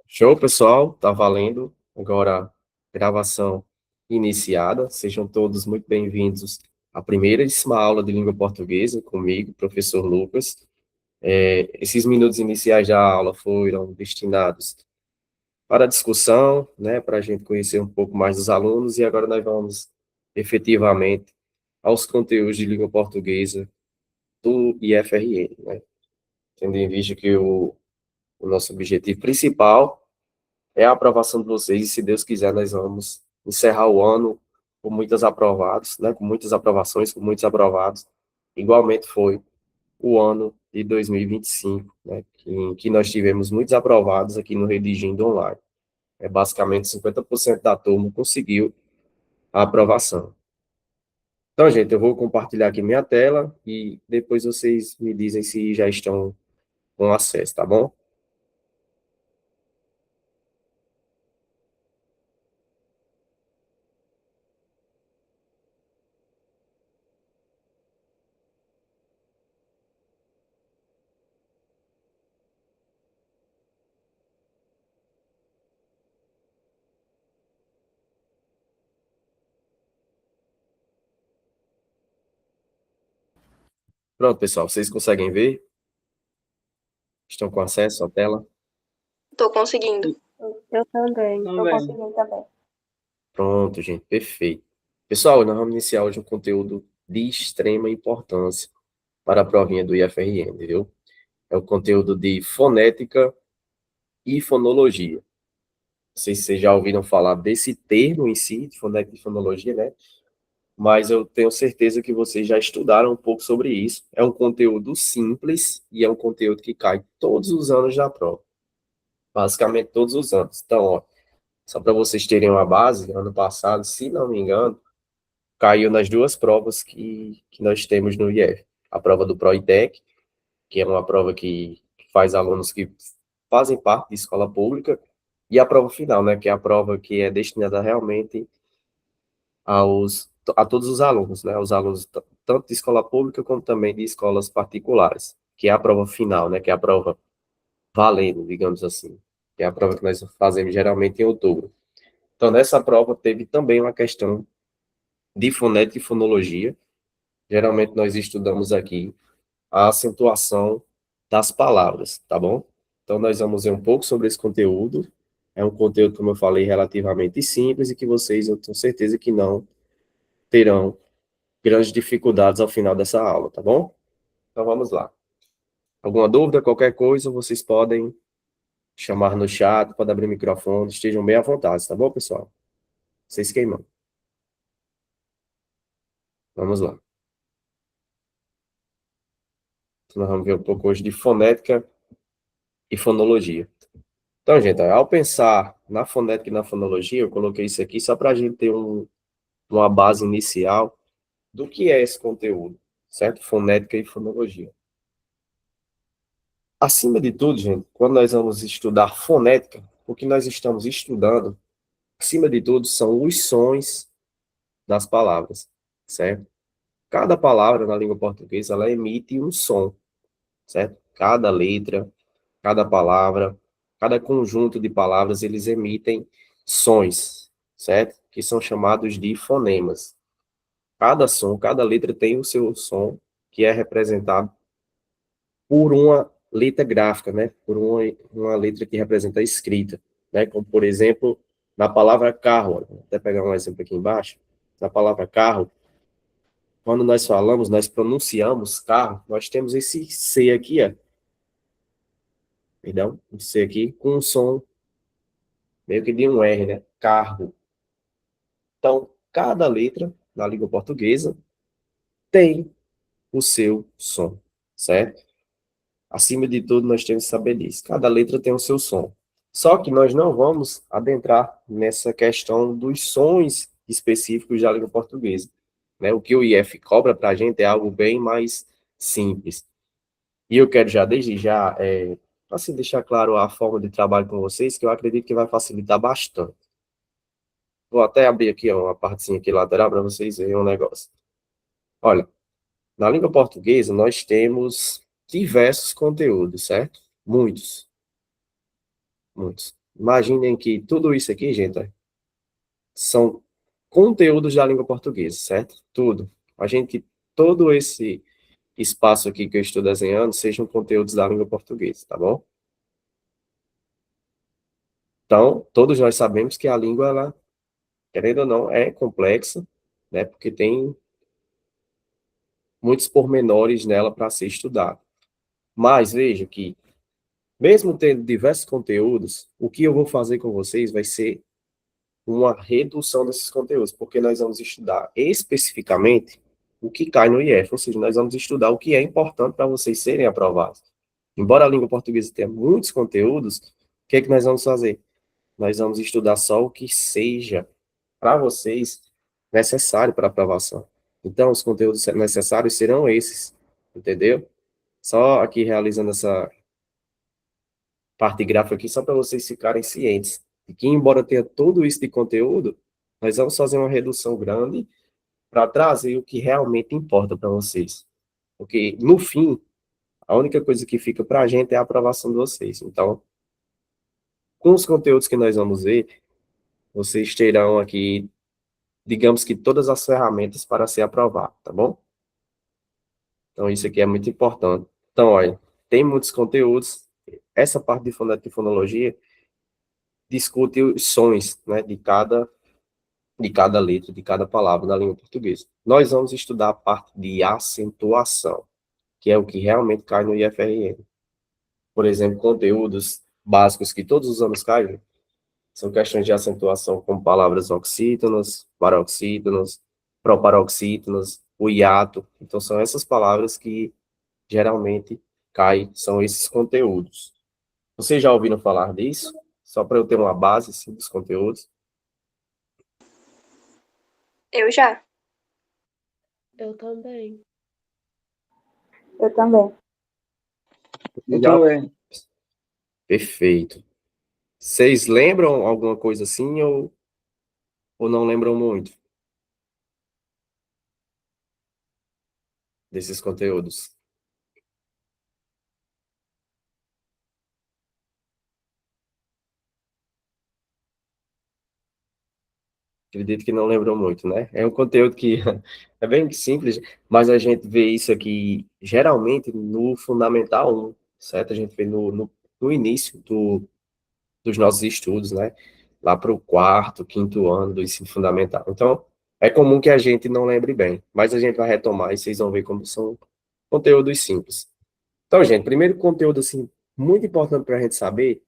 Show, pessoal, tá valendo. Agora, gravação iniciada. Sejam todos muito bem-vindos à primeiríssima aula de língua portuguesa comigo, professor Lucas. Esses minutos iniciais da aula foram destinados para a discussão, né, para a gente conhecer um pouco mais dos alunos, e agora nós vamos efetivamente aos conteúdos de língua portuguesa do IFRN, né? Tendo em vista que o nosso objetivo principal é a aprovação de vocês, e se Deus quiser, nós vamos encerrar o ano com muitas aprovados, né, com muitas aprovações, com muitos aprovados. Igualmente foi o ano de 2025, né, em que nós tivemos muitos aprovados aqui no Redigindo Online. Basicamente 50% da turma conseguiu a aprovação. Então, gente, eu vou compartilhar aqui minha tela e depois vocês me dizem se já estão com acesso, tá bom? Pronto, pessoal, vocês conseguem ver? Estão com acesso à tela? Tô conseguindo. Eu também, tô conseguindo também. Pronto, gente, perfeito. Pessoal, nós vamos iniciar hoje um conteúdo de extrema importância para a provinha do IFRN, viu? É o conteúdo de fonética e fonologia. Não sei se vocês já ouviram falar desse termo em si, de fonética e fonologia, né? Mas eu tenho certeza que vocês já estudaram um pouco sobre isso. É um conteúdo simples e é um conteúdo que cai todos os anos da prova. Basicamente todos os anos. Então, ó, só para vocês terem uma base, ano passado, se não me engano, caiu nas duas provas que nós temos no IF. A prova do PROITEC, que é uma prova que faz alunos que fazem parte de escola pública, e a prova final, né, que é a prova que é destinada realmente a todos os alunos, né, os alunos tanto de escola pública como também de escolas particulares, que é a prova final, né, que é a prova valendo, digamos assim, que é a prova que nós fazemos geralmente em outubro. Então, nessa prova teve também uma questão de fonética e fonologia. Geralmente nós estudamos aqui a acentuação das palavras, tá bom? Então nós vamos ver um pouco sobre esse conteúdo. É um conteúdo, como eu falei, relativamente simples e que vocês, eu tenho certeza que não terão grandes dificuldades ao final dessa aula, tá bom? Então vamos lá. Alguma dúvida, qualquer coisa, vocês podem chamar no chat, pode abrir o microfone, estejam bem à vontade, tá bom, pessoal? Vocês queimam. Vamos lá. Então, nós vamos ver um pouco hoje de fonética e fonologia. Então, gente, ao pensar na fonética e na fonologia, eu coloquei isso aqui só para a gente ter uma base inicial do que é esse conteúdo, certo? Fonética e fonologia. Acima de tudo, gente, quando nós vamos estudar fonética, o que nós estamos estudando, acima de tudo, são os sons das palavras, certo? Cada palavra na língua portuguesa, ela emite um som, certo? Cada letra, cada palavra, cada conjunto de palavras, eles emitem sons, certo? Que são chamados de fonemas. Cada som, cada letra tem o seu som, que é representado por uma letra gráfica, né? Por uma letra que representa a escrita, né? Como, por exemplo, na palavra carro, vou até pegar um exemplo aqui embaixo, na palavra carro, quando nós falamos, nós pronunciamos carro, nós temos esse C aqui, ó, perdão, esse C aqui, com um som meio que de um R, né? Carro. Então, cada letra na língua portuguesa tem o seu som, certo? Acima de tudo, nós temos que saber disso. Cada letra tem o seu som. Só que nós não vamos adentrar nessa questão dos sons específicos da língua portuguesa, né? O que o IF cobra para a gente é algo bem mais simples. E eu quero já, desde já, assim, deixar claro a forma de trabalho com vocês, que eu acredito que vai facilitar bastante. Vou até abrir aqui ó, uma partezinha aqui lateral para vocês verem um negócio. Olha, na língua portuguesa nós temos diversos conteúdos, certo? Muitos, muitos. Imaginem que tudo isso aqui, gente, ó, são conteúdos da língua portuguesa, certo? Tudo. Imagine que todo esse espaço aqui que eu estou desenhando sejam conteúdos da língua portuguesa, tá bom? Então, todos nós sabemos que a língua, ela, querendo ou não, é complexa, né? Porque tem muitos pormenores nela para ser estudado. Mas veja que, mesmo tendo diversos conteúdos, o que eu vou fazer com vocês vai ser uma redução desses conteúdos, porque nós vamos estudar especificamente o que cai no IF, ou seja, nós vamos estudar o que é importante para vocês serem aprovados. Embora a língua portuguesa tenha muitos conteúdos, o que é que nós vamos fazer? Nós vamos estudar só o que seja para vocês necessário para aprovação. Então, os conteúdos necessários serão esses, entendeu? Só aqui realizando essa parte gráfica aqui, só para vocês ficarem cientes de que, embora tenha tudo isso de conteúdo, nós vamos fazer uma redução grande para trazer o que realmente importa para vocês. Porque, no fim, a única coisa que fica para a gente é a aprovação de vocês. Então, com os conteúdos que nós vamos ver, vocês terão aqui, digamos que todas as ferramentas para ser aprovado, tá bom? Então, isso aqui é muito importante. Então, olha, tem muitos conteúdos. Essa parte de fonética e fonologia discute os sons, né, de cada letra, de cada palavra da língua portuguesa. Nós vamos estudar a parte de acentuação, que é o que realmente cai no IFRN. Por exemplo, conteúdos básicos que todos os anos caem, são questões de acentuação com palavras oxítonas, paroxítonas, proparoxítonas, o hiato. Então, são essas palavras que geralmente caem, são esses conteúdos. Vocês já ouviram falar disso? Só para eu ter uma base assim, dos conteúdos. Eu já. Eu também. Eu também. Eu também. Perfeito. Vocês lembram alguma coisa assim ou não lembram muito desses conteúdos? Acredito que não lembram muito, né? É um conteúdo que é bem simples, mas a gente vê isso aqui geralmente no Fundamental 1, certo? A gente vê no início dos nossos estudos, né? Lá para o quarto, quinto ano do ensino fundamental. Então, é comum que a gente não lembre bem, mas a gente vai retomar e vocês vão ver como são conteúdos simples. Então, gente, primeiro conteúdo, assim, muito importante para a gente saber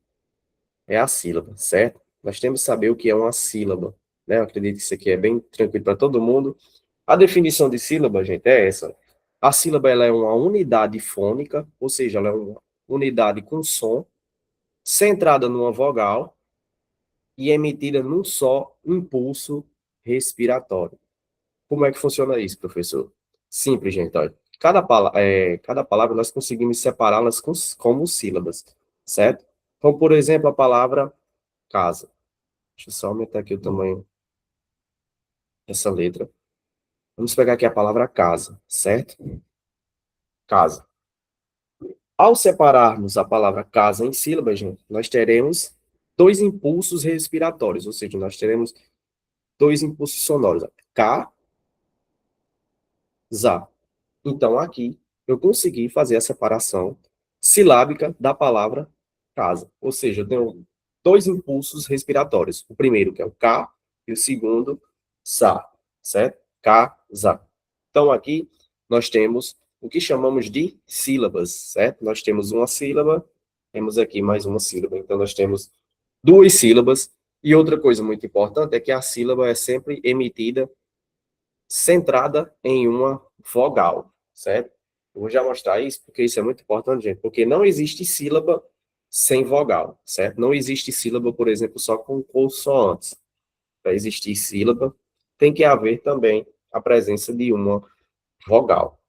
é a sílaba, certo? Nós temos que saber o que é uma sílaba, né? Eu acredito que isso aqui é bem tranquilo para todo mundo. A definição de sílaba, gente, é essa. A sílaba, ela é uma unidade fônica, ou seja, ela é uma unidade com som, centrada numa vogal e emitida num só impulso respiratório. Como é que funciona isso, professor? Simples, gente. Olha. Cada palavra nós conseguimos separá-las como sílabas, certo? Então, por exemplo, a palavra casa. Deixa eu só aumentar aqui o tamanho dessa letra. Vamos pegar aqui a palavra casa, certo? Casa. Ao separarmos a palavra casa em sílabas, gente, nós teremos dois impulsos respiratórios, ou seja, nós teremos dois impulsos sonoros. Ca, za. Então, aqui, eu consegui fazer a separação silábica da palavra casa. Ou seja, eu tenho dois impulsos respiratórios. O primeiro, que é o K, e o segundo, sa, certo? Casa. Então, aqui, nós temos o que chamamos de sílabas, certo? Nós temos uma sílaba, temos aqui mais uma sílaba. Então, nós temos duas sílabas. E outra coisa muito importante é que a sílaba é sempre emitida centrada em uma vogal, certo? Eu vou já mostrar isso, porque isso é muito importante, gente, porque não existe sílaba sem vogal, certo? Não existe sílaba, por exemplo, só com consoantes. Para existir sílaba, tem que haver também a presença de uma vogal,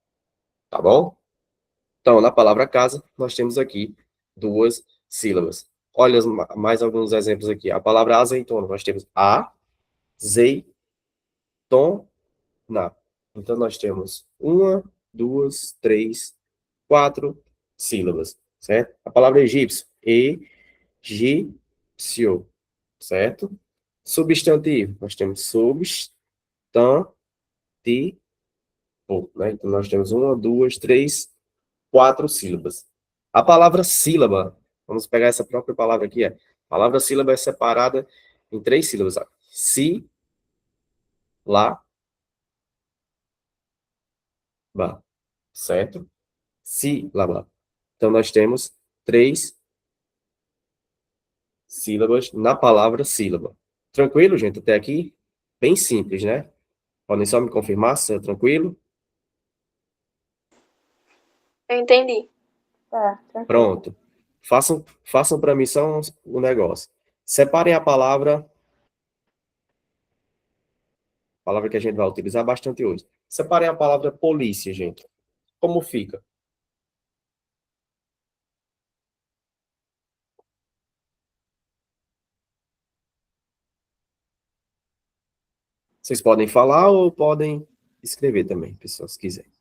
tá bom? Então, na palavra casa, nós temos aqui duas sílabas. Olha mais alguns exemplos aqui. A palavra azeitona, nós temos a, zei, tom, na. Então, nós temos uma, duas, três, quatro sílabas, certo? A palavra egípcio, certo? Substantivo, nós temos substantivo, né? Então, nós temos uma, duas, três, quatro sílabas. A palavra sílaba, vamos pegar essa própria palavra aqui, a palavra sílaba é separada em três sílabas. Ó. Si, lá, ba, certo? Sílaba. Então, nós temos três sílabas na palavra sílaba. Tranquilo, gente? Até aqui? Bem simples, né? Podem só me confirmar se é tranquilo? Eu entendi. Tá, tranquilo. Pronto. Façam para mim só um negócio. Separem a palavra que a gente vai utilizar bastante hoje. Separem a palavra polícia, gente. Como fica? Vocês podem falar ou podem escrever também, pessoal, se quiserem.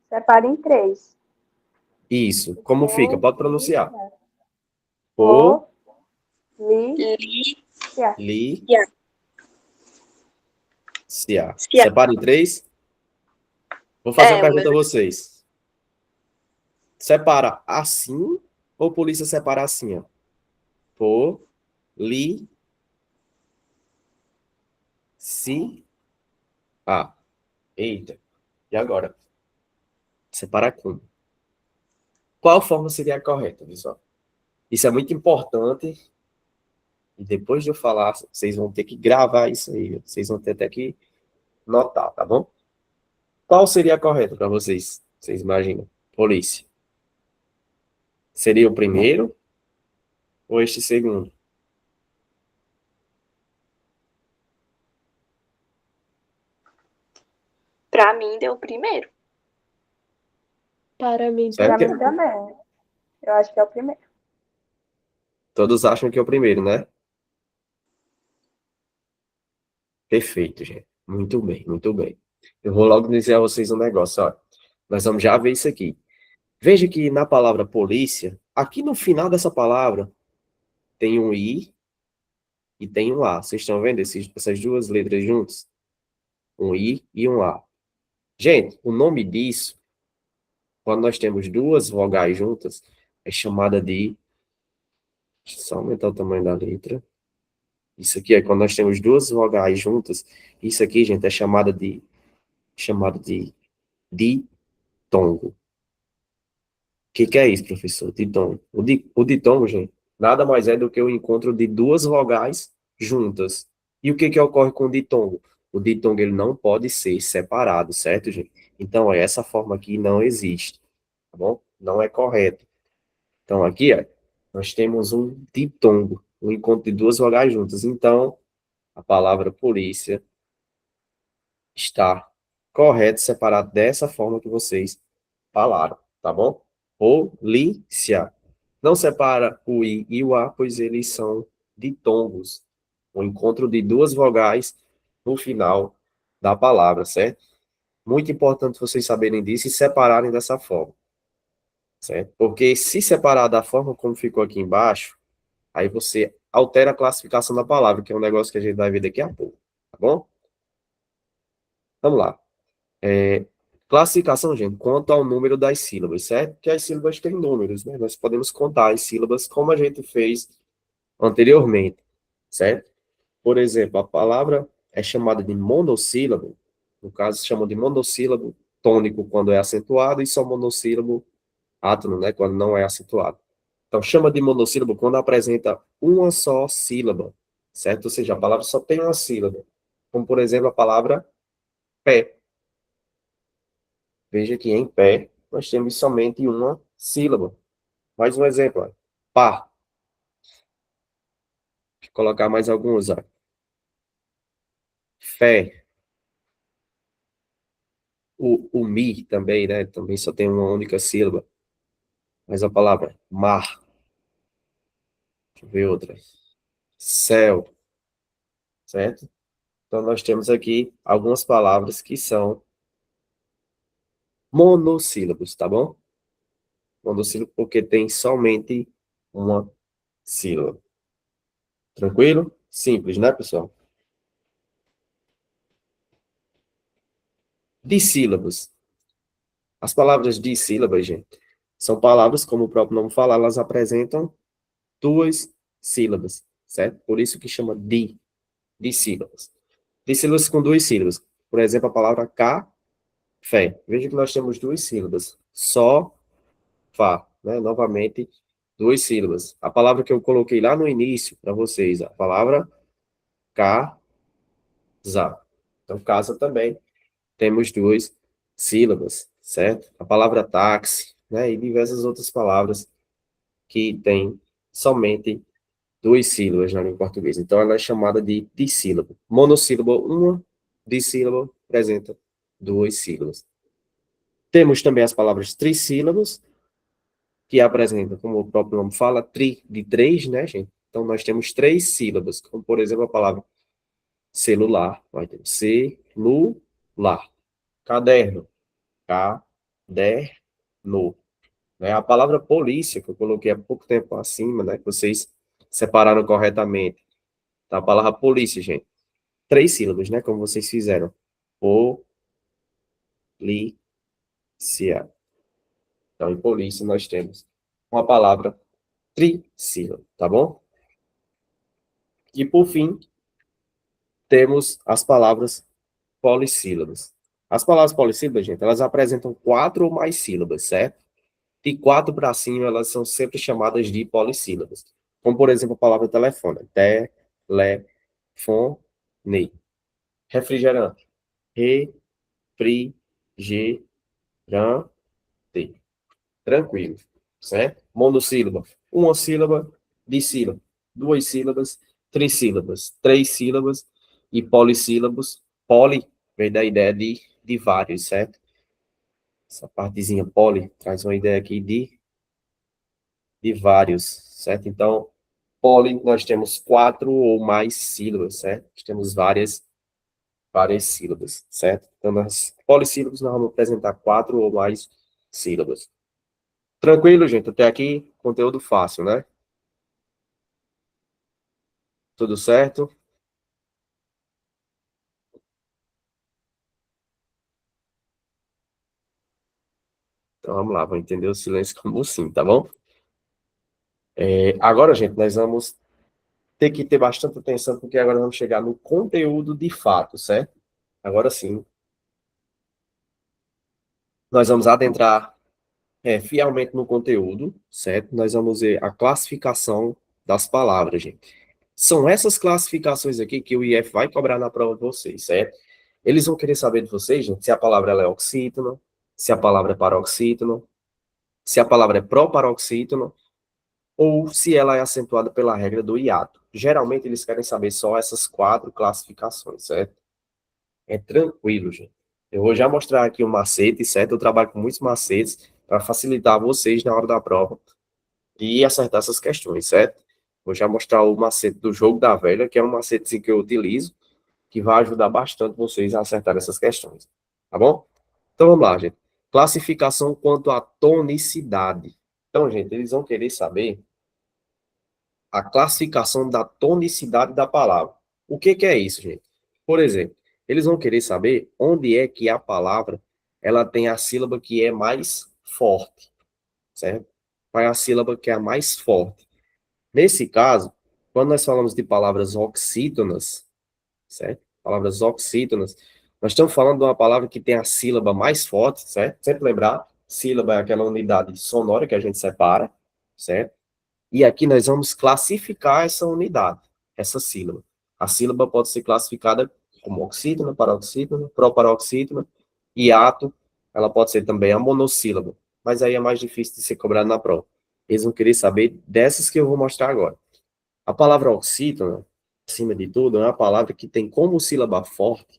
Separa em três. Isso. Como fica? Pode pronunciar. O, Li, Li, Ya. cia. Cia. Separa em três. Vou fazer uma É, pergunta a vocês. Separa assim ou polícia separa assim, ó? Li, si, a. Eita. E agora? Separa como? Qual forma seria a correta, pessoal? Isso é muito importante. E depois de eu falar, vocês vão ter que gravar isso aí. Vocês vão ter até que notar, tá bom? Qual seria a correta para vocês? Vocês imaginam? Polícia. Seria o primeiro ou este segundo? Pra mim deu o primeiro. Para mim, Certo? Pra mim também. Eu acho que é o primeiro. Todos acham que é o primeiro, né? Perfeito, gente. Muito bem, muito bem. Eu vou logo dizer a vocês um negócio, ó. Nós vamos já ver isso aqui. Veja que na palavra polícia, aqui no final dessa palavra, tem um I e tem um A. Vocês estão vendo essas duas letras juntas? Um I e um A. Gente, o nome disso, quando nós temos duas vogais juntas, é chamada de... Deixa eu só aumentar o tamanho da letra. Isso aqui é quando nós temos duas vogais juntas. Isso aqui, gente, é chamado de ditongo. O que é isso, professor? Ditongo. O ditongo, gente, nada mais é do que o encontro de duas vogais juntas. E o que ocorre com o ditongo? O ditongo ele não pode ser separado, certo, gente? Então, essa forma aqui não existe, tá bom? Não é correto. Então, aqui, ó, nós temos um ditongo, um encontro de duas vogais juntas. Então, a palavra polícia está correto separado dessa forma que vocês falaram, tá bom? Polícia. Não separa o I e o A, pois eles são ditongos. O encontro de duas vogais no final da palavra, certo? Muito importante vocês saberem disso e separarem dessa forma, certo? Porque se separar da forma como ficou aqui embaixo, aí você altera a classificação da palavra, que é um negócio que a gente vai ver daqui a pouco, tá bom? Vamos lá. Classificação, gente, quanto ao número das sílabas, certo? Porque as sílabas têm números, né? Nós podemos contar as sílabas como a gente fez anteriormente, certo? Por exemplo, a palavra é chamada de monossílabo, no caso, chamam de monossílabo tônico quando é acentuado e só monossílabo átono, né? Quando não é acentuado. Então, chama de monossílabo quando apresenta uma só sílaba, certo? Ou seja, a palavra só tem uma sílaba. Como, por exemplo, a palavra pé. Veja que em pé nós temos somente uma sílaba. Mais um exemplo, ó. Pá. Vou colocar mais alguns, ó. Fé. O mi também, né? Também só tem uma única sílaba. Mas a palavra mar. Deixa eu ver outra. Céu. Certo? Então nós temos aqui algumas palavras que são monossílabos, tá bom? Monossílabo porque tem somente uma sílaba. Tranquilo? Simples, né, pessoal? Dissílabos. As palavras dissílabas, gente, são palavras, como o próprio nome fala, elas apresentam duas sílabas, certo? Por isso que chama dissílabas. Dissílabas com duas sílabas. Por exemplo, a palavra café. Veja que nós temos duas sílabas. Só, fá, né? Novamente, duas sílabas. A palavra que eu coloquei lá no início para vocês, a palavra casa. Então, casa também temos duas sílabas, certo? A palavra táxi, né? E diversas outras palavras que têm somente duas sílabas na língua portuguesa. Então, ela é chamada de dissílaba. Monossílaba, uma. Dissílaba, apresenta duas sílabas. Temos também as palavras trissílabas, que apresentam, como o próprio nome fala, de três, né, gente? Então, nós temos três sílabas, como, por exemplo, a palavra celular. Vai ter celular. Caderno. Caderno. Né? A palavra polícia, que eu coloquei há pouco tempo acima, né, que vocês separaram corretamente. Tá? A palavra polícia, gente. Três sílabas, né, como vocês fizeram. Polícia. Então, em polícia, nós temos uma palavra trissílaba, tá bom? E, por fim, temos as palavras polissílabas. As palavras polissílabas, gente, elas apresentam quatro ou mais sílabas, certo? De quatro para cima, elas são sempre chamadas de polissílabas. Como, por exemplo, a palavra telefone. Telefone. Refrigerante. Refrigerante. Tranquilo, certo? Monossílaba. Uma sílaba, dissílaba. Duas sílabas, trissílabas. Três sílabas e polissílabos. Poli vem da ideia de vários, certo? Essa partezinha poli traz uma ideia aqui de vários, certo? Então, poli, nós temos quatro ou mais sílabas, certo? Nós temos várias sílabas, certo? Então, nas polissílabos, nós vamos apresentar quatro ou mais sílabas. Tranquilo, gente? Até aqui, conteúdo fácil, né? Tudo certo? Então, vamos lá, vou entender o silêncio como sim, tá bom? Agora, gente, nós vamos ter que ter bastante atenção, porque agora vamos chegar no conteúdo de fato, certo? Agora sim, nós vamos adentrar fielmente no conteúdo, certo? Nós vamos ver a classificação das palavras, gente. São essas classificações aqui que o IF vai cobrar na prova de vocês, certo? Eles vão querer saber de vocês, gente, se a palavra ela é oxítono, se a palavra é paroxítono, se a palavra é proparoxítono, ou se ela é acentuada pela regra do hiato. Geralmente, eles querem saber só essas quatro classificações, certo? É tranquilo, gente. Eu vou já mostrar aqui um macete, certo? Eu trabalho com muitos macetes para facilitar vocês na hora da prova e acertar essas questões, certo? Vou já mostrar o macete do jogo da velha, que é um macete que eu utilizo, que vai ajudar bastante vocês a acertar essas questões, tá bom? Então, vamos lá, gente. Classificação quanto à tonicidade. Então, gente, eles vão querer saber a classificação da tonicidade da palavra. O que é isso, gente? Por exemplo, eles vão querer saber onde é que a palavra ela tem a sílaba que é mais forte, certo? Qual é a sílaba que é a mais forte? Nesse caso, quando nós falamos de palavras oxítonas, certo? Palavras oxítonas, nós estamos falando de uma palavra que tem a sílaba mais forte, certo? Sempre lembrar, sílaba é aquela unidade sonora que a gente separa, certo? E aqui nós vamos classificar essa unidade, essa sílaba. A sílaba pode ser classificada como oxítona, paroxítona, proparoxítona, hiato, ela pode ser também a monossílaba, mas aí é mais difícil de ser cobrado na prova. Eles vão querer saber dessas que eu vou mostrar agora. A palavra oxítona, acima de tudo, é uma palavra que tem como sílaba forte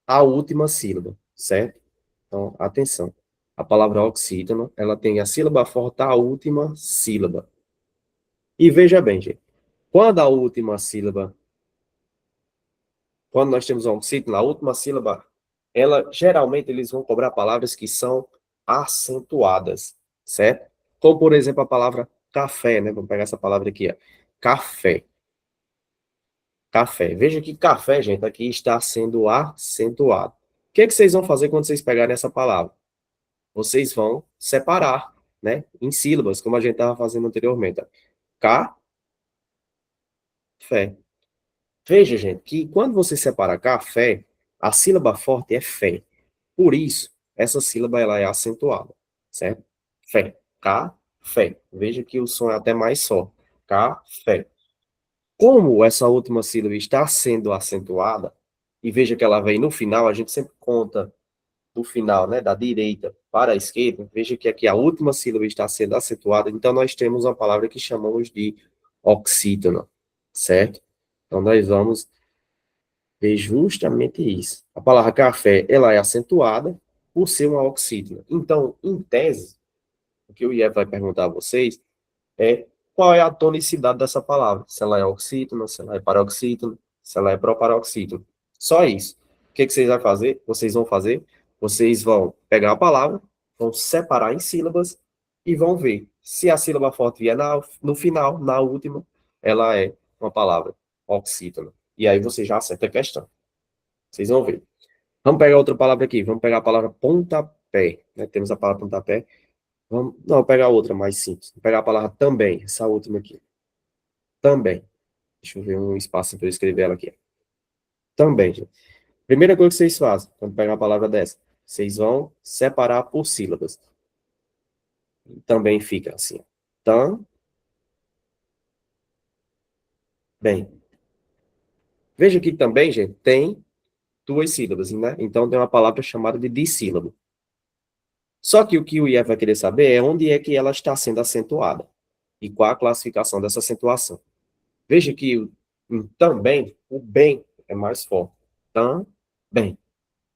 a última sílaba, certo? Então, atenção. A palavra oxítona, ela tem a sílaba forte a última sílaba. E veja bem, gente, quando a última sílaba, quando nós temos um oxítono, na última sílaba, geralmente eles vão cobrar palavras que são acentuadas, certo? Como, por exemplo, a palavra café, né? Vamos pegar essa palavra aqui, ó. Café. Café. Veja que café, gente, aqui está sendo acentuado. O que é que vocês vão fazer quando vocês pegarem essa palavra? Vocês vão separar, né? Em sílabas, como a gente estava fazendo anteriormente. Ó. Café. Veja, gente, que quando você separa café, a sílaba forte é fé. Por isso, essa sílaba ela é acentuada, certo? Fé. Café. Veja que o som é até mais só. Café. Como essa última sílaba está sendo acentuada, e veja que ela vem no final, a gente sempre conta do final, né, da direita para a esquerda, veja que aqui a última sílaba está sendo acentuada, então nós temos uma palavra que chamamos de oxítona, certo? Então nós vamos ver justamente isso. A palavra café, ela é acentuada por ser uma oxítona. Então, em tese, o que o IEF vai perguntar a vocês é qual é a tonicidade dessa palavra. Se ela é oxítona, se ela é paroxítona, se ela é proparoxítona. Só isso. O que vocês vão fazer? Vocês vão pegar a palavra, vão separar em sílabas e vão ver se a sílaba forte vier no final, na última, ela é uma palavra oxítona. E aí você já acerta a questão. Vocês vão ver. Vamos pegar outra palavra aqui. Vamos pegar a palavra pontapé. Né? Temos a palavra pontapé. Não, pegar outra mais simples. Vou pegar a palavra também, essa última aqui. Também. Deixa eu ver um espaço para eu escrever ela aqui. Também, gente. Primeira coisa que vocês fazem, quando pegar uma palavra dessa, vocês vão separar por sílabas. Também fica assim. Bem. Veja que também, gente, tem duas sílabas, né? Então tem uma palavra chamada de dissílabo. Só que o IEF vai querer saber é onde é que ela está sendo acentuada. E qual a classificação dessa acentuação. Veja que também, o bem é mais forte. Também.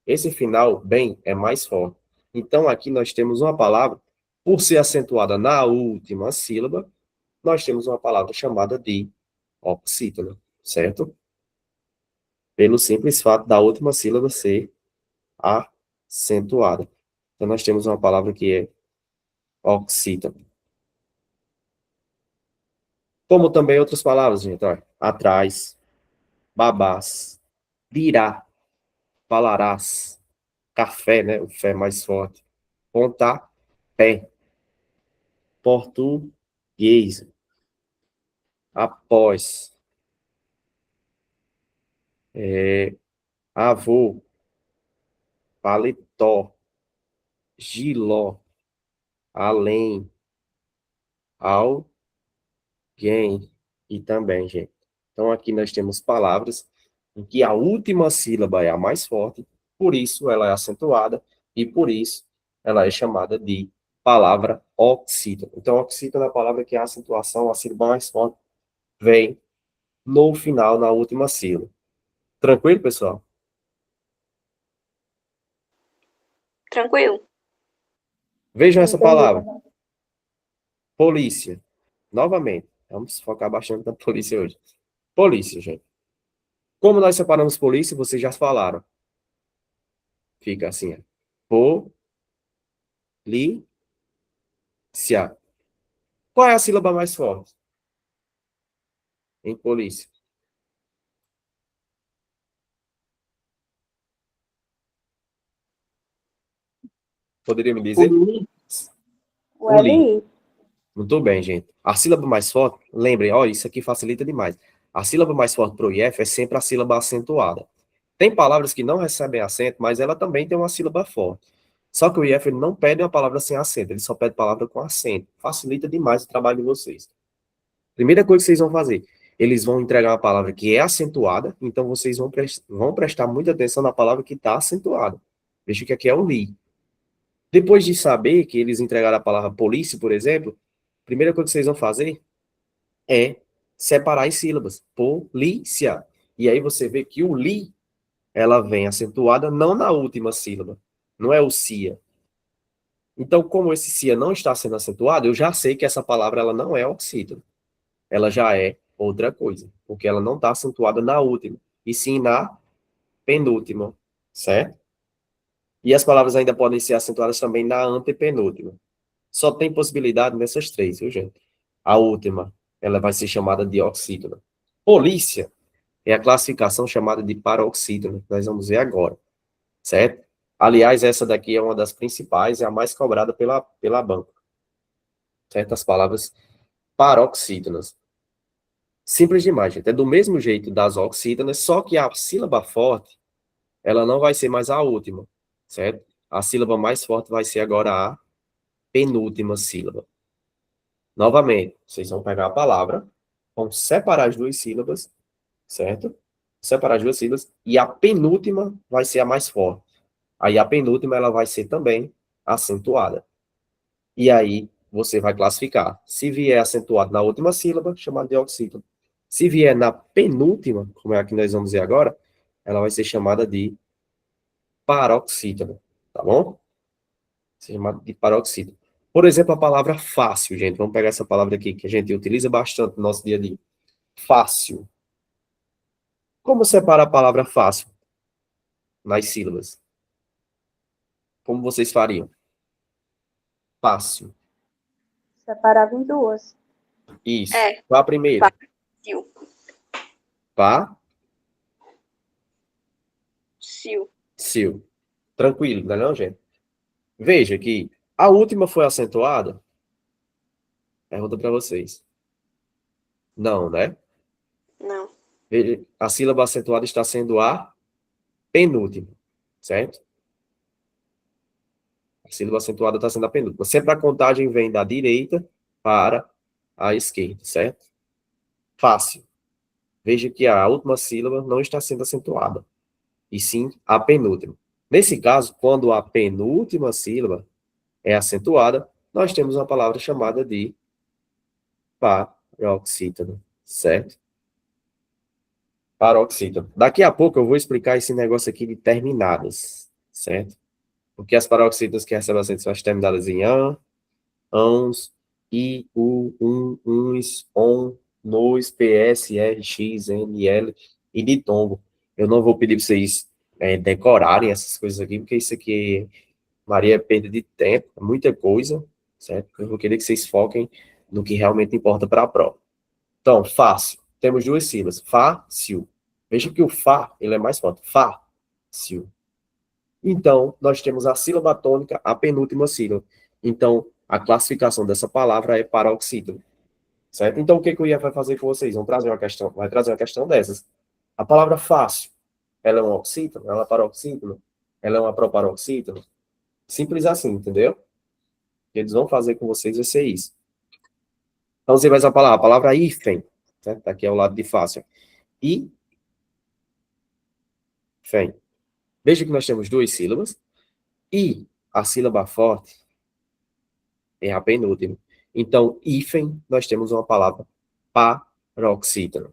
Esse final, bem, é mais forte. Então, aqui nós temos uma palavra, por ser acentuada na última sílaba, nós temos uma palavra chamada de oxítona, certo? Pelo simples fato da última sílaba ser acentuada. Então, nós temos uma palavra que é oxítona. Como também outras palavras, gente, olha, atrás, babás, dirá, falarás, café, né, o fé mais forte, pontapé, português, após, avô, paletó, giló, além, alguém, e também, gente. Então, aqui nós temos palavras em que a última sílaba é a mais forte, por isso ela é acentuada, e por isso ela é chamada de palavra oxítona. Então, oxítona é a palavra que a acentuação, a sílaba mais forte, vem no final, na última sílaba. Tranquilo, pessoal? Tranquilo. Vejam essa Entendi palavra, também. polícia. Novamente, vamos focar bastante na polícia hoje. Polícia, gente. Como nós separamos polícia, vocês já falaram. Fica assim, ó. Polícia. Qual é a sílaba mais forte em polícia? Poderia me dizer? O O li. LI. Muito bem, gente. A sílaba mais forte, lembrem, ó, isso aqui facilita demais. A sílaba mais forte para o IF é sempre a sílaba acentuada. Tem palavras que não recebem acento, mas ela também tem uma sílaba forte. Só que o IF ele não pede uma palavra sem acento, ele só pede palavra com acento. Facilita demais o trabalho de vocês. Primeira coisa que vocês vão fazer, eles vão entregar uma palavra que é acentuada, então vocês vão prestar muita atenção na palavra que está acentuada. Veja que aqui é o li. Depois de saber que eles entregaram a palavra polícia, por exemplo, a primeira coisa que vocês vão fazer é separar as sílabas. Polícia. E aí você vê que o li, ela vem acentuada não na última sílaba. Não é o cia. Então, como esse cia não está sendo acentuado, eu já sei que essa palavra ela não é oxítona. Ela já é outra coisa, porque ela não está acentuada na última, e sim na penúltima, certo? E as palavras ainda podem ser acentuadas também na antepenúltima. Só tem possibilidade nessas três, viu, gente? A última, ela vai ser chamada de oxítona. Polícia é a classificação chamada de paroxítona, que nós vamos ver agora, certo? Aliás, essa daqui é uma das principais, é a mais cobrada pela banca. Certas palavras paroxítonas. Simples demais, gente. É do mesmo jeito das oxítonas, só que a sílaba forte, ela não vai ser mais a última, certo? A sílaba mais forte vai ser agora a penúltima sílaba. Novamente, vocês vão pegar a palavra, vão separar as duas sílabas, certo? Separar as duas sílabas, e a penúltima vai ser a mais forte. Aí a penúltima, ela vai ser também acentuada. E aí, você vai classificar. Se vier acentuado na última sílaba, chamada de oxítono. Se vier na penúltima, como é a que nós vamos ver agora, ela vai ser chamada de paroxítono, tá bom? Ser chamada de paroxítono. Por exemplo, a palavra fácil, gente. Vamos pegar essa palavra aqui, que a gente utiliza bastante no nosso dia a dia. Fácil. Como separar a palavra fácil nas sílabas? Como vocês fariam? Fácil. Separava em duas. Isso. É. Qual a primeira? Sil. Pá, Sil. sil. Tranquilo, não é não, gente? Veja que a última foi acentuada. Pergunta para vocês. Não, né? Não. Veja, a sílaba acentuada está sendo a penúltima, certo? A sílaba acentuada está sendo a penúltima. Sempre a contagem vem da direita para a esquerda, certo? Fácil. Veja que a última sílaba não está sendo acentuada, e sim a penúltima. Nesse caso, quando a penúltima sílaba é acentuada, nós temos uma palavra chamada de paroxítono, certo? Paroxítono. Daqui a pouco eu vou explicar esse negócio aqui de terminadas, certo? Porque as paroxítonas que recebem acento são as terminadas em an, ans, i, u, uns, on, nos, ps, r, x, n, l e ditongo. Eu não vou pedir para vocês decorarem essas coisas aqui, porque isso aqui, Maria, é perda de tempo, é muita coisa, certo? Eu vou querer que vocês foquem no que realmente importa para a prova. Então, fácil. Temos duas sílabas. Fácil. Veja que o Fá, ele é mais forte. Fácil. Então, nós temos a sílaba tônica, a penúltima sílaba. Então, a classificação dessa palavra é paroxítono. Certo? Então, o que o IEF vai fazer com vocês? Vai trazer uma questão dessas. A palavra fácil, ela é um oxítono? Ela é paroxítono? Ela é uma proparoxítono? Simples assim, entendeu? O que eles vão fazer com vocês vai ser isso. Então, você vai usar a palavra hífen, certo? Aqui é o lado de fácil. E fém. Veja que nós temos duas sílabas. E a sílaba forte é a penúltima. Então, hífen, nós temos uma palavra paroxítono.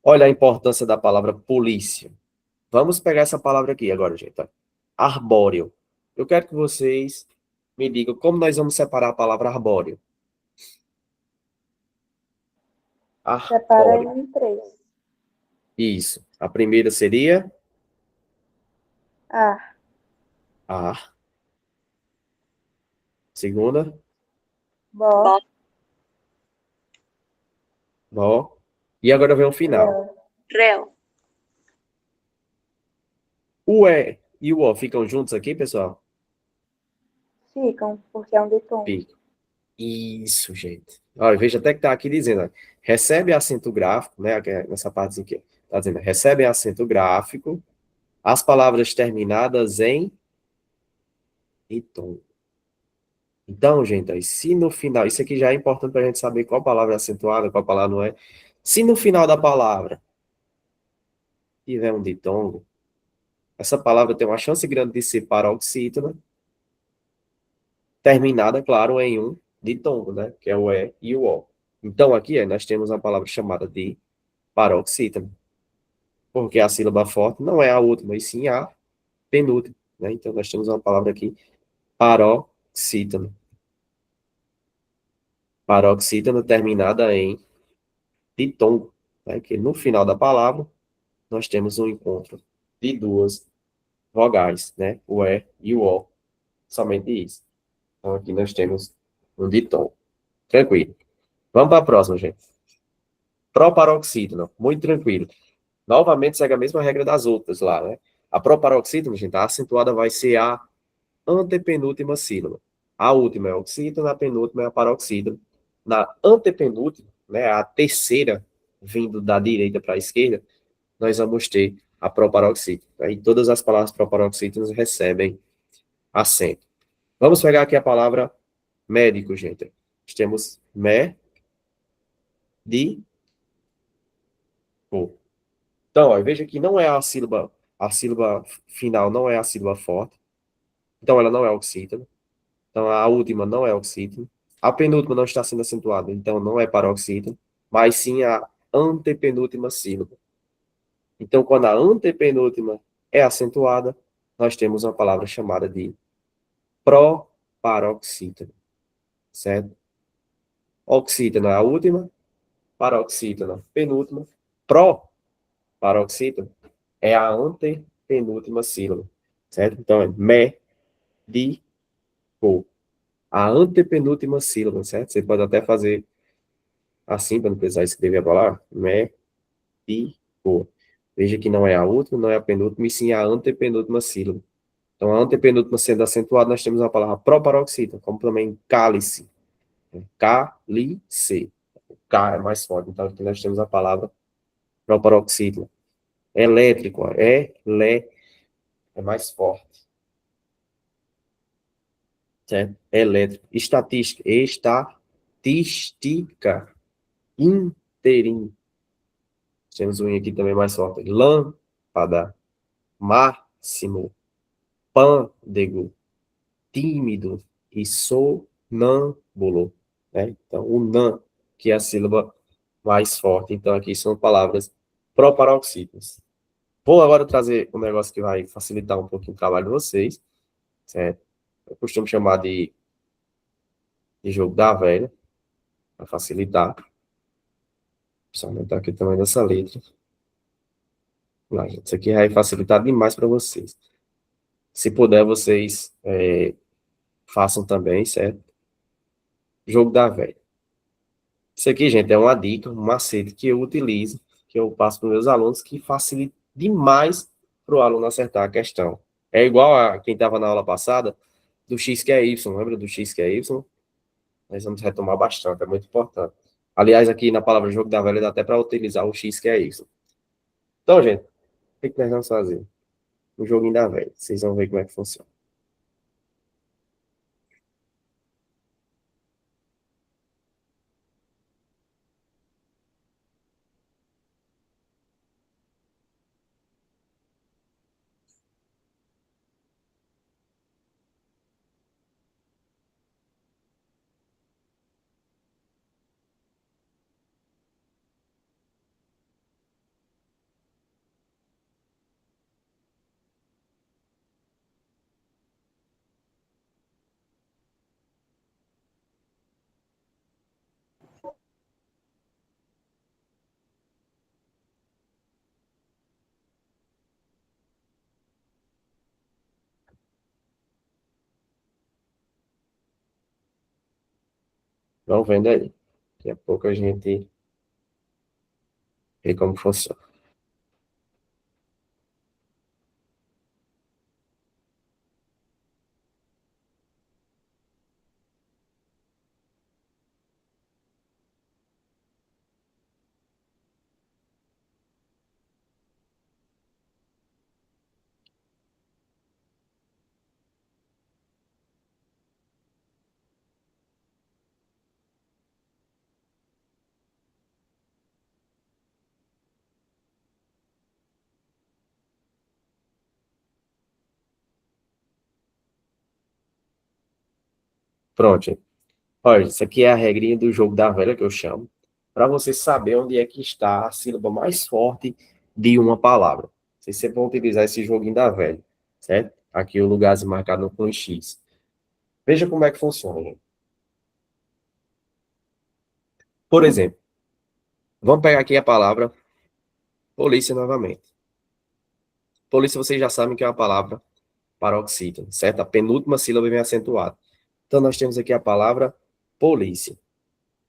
Olha a importância da palavra polícia. Vamos pegar essa palavra aqui agora, gente. Arbóreo. Eu quero que vocês me digam como nós vamos separar a palavra arbóreo. Separa Arbóreo. em três. Isso. A primeira seria Ar. ar. Segunda, Bó. nó. E agora vem o final. Réu. Réu. O E e o O ficam juntos aqui, pessoal? Ficam, porque é um ditongo. Ficam. Isso, gente. Olha, veja até que está aqui dizendo, ó, recebe acento gráfico, né? Nessa parte aqui, está dizendo, recebe acento gráfico as palavras terminadas em ditongo. Então, gente, aí, se no final, isso aqui já é importante para a gente saber qual palavra é acentuada, qual palavra não é. Se no final da palavra tiver um ditongo, essa palavra tem uma chance grande de ser paroxítona, terminada, claro, em um ditongo, né? Que é o E e o O. Então, aqui nós temos uma palavra chamada de paroxítona, porque a sílaba forte não é a última, e sim a penúltima, né? Então, nós temos uma palavra aqui, paroxítona. Paroxítona terminada em ditongo, né? Que no final da palavra, nós temos um encontro de duas vogais, né? O E e o O. Somente isso. Então, aqui nós temos Um ditom. Tranquilo. Vamos para a próxima, gente. Proparoxítona. Muito tranquilo. Novamente, segue a mesma regra das outras lá, né? A proparoxítona, gente, a acentuada vai ser a antepenúltima sílaba. A última é a oxítona, a penúltima é a paroxítona. Na antepenúltima, né, a terceira, vindo da direita para a esquerda, nós vamos ter a proparoxítona. Aí todas as palavras proparoxítonas recebem acento. Vamos pegar aqui a palavra médico, gente. Nós temos médico. Então, ó, veja que não é a sílaba final não é a sílaba forte. Então, ela não é oxítona. Então, a última não é oxítona. A penúltima não está sendo acentuada, então não é paroxítona, mas sim a antepenúltima sílaba. Então, quando a antepenúltima é acentuada, nós temos uma palavra chamada de proparoxítona, certo? Oxítona é a última, paroxítona penúltima, proparoxítona é a antepenúltima sílaba, certo? Então, é médico. A antepenúltima sílaba, certo? Você pode até fazer assim, para não precisar escrever a palavra. Médico. Veja que não é a última, não é a penúltima, e sim a antepenúltima sílaba. Então, a antepenúltima sendo acentuada, nós temos a palavra proparoxítona, como também cálice. Cálice. O K é mais forte. Então, aqui nós temos a palavra proparoxítona. Elétrico, ó, é mais forte. Certo? Elétrico. Estatística. Inteirinho. Temos um aqui também mais forte. Lâmpada. Máximo. Pândego. Tímido. E sonâmbulo. Né? Então, o nã, que é a sílaba mais forte. Então, aqui são palavras proparoxítonas. Vou agora trazer um negócio que vai facilitar um pouquinho o trabalho de vocês. Certo? Eu costumo chamar de jogo da velha, para facilitar. Só aumentar aqui o tamanho dessa letra. Lá, gente. Isso aqui vai facilitar demais para vocês. Se puder, vocês façam também, certo? Jogo da velha. Isso aqui, gente, é uma dica, um macete que eu utilizo, que eu passo para os meus alunos, que facilita demais para o aluno acertar a questão. É igual a quem estava na aula passada, do X que é Y. Lembra do X que é Y? Nós vamos retomar bastante, é muito importante. Aliás, aqui na palavra jogo da velha dá até para utilizar o X que é Y. Então, gente, o que nós vamos fazer? O joguinho da velha. Vocês vão ver como é que funciona. Vão vendo aí. Daqui a pouco a gente vê como funciona. Pronto, gente. Olha, isso aqui é a regrinha do jogo da velha que eu chamo, para você saber onde é que está a sílaba mais forte de uma palavra. Vocês sempre vão utilizar esse joguinho da velha, certo? Aqui o lugar marcado com X. Veja como é que funciona, gente. Por exemplo, vamos pegar aqui a palavra polícia novamente. Polícia, vocês já sabem que é uma palavra paroxítona, certo? A penúltima sílaba vem acentuada. Então, nós temos aqui a palavra polícia.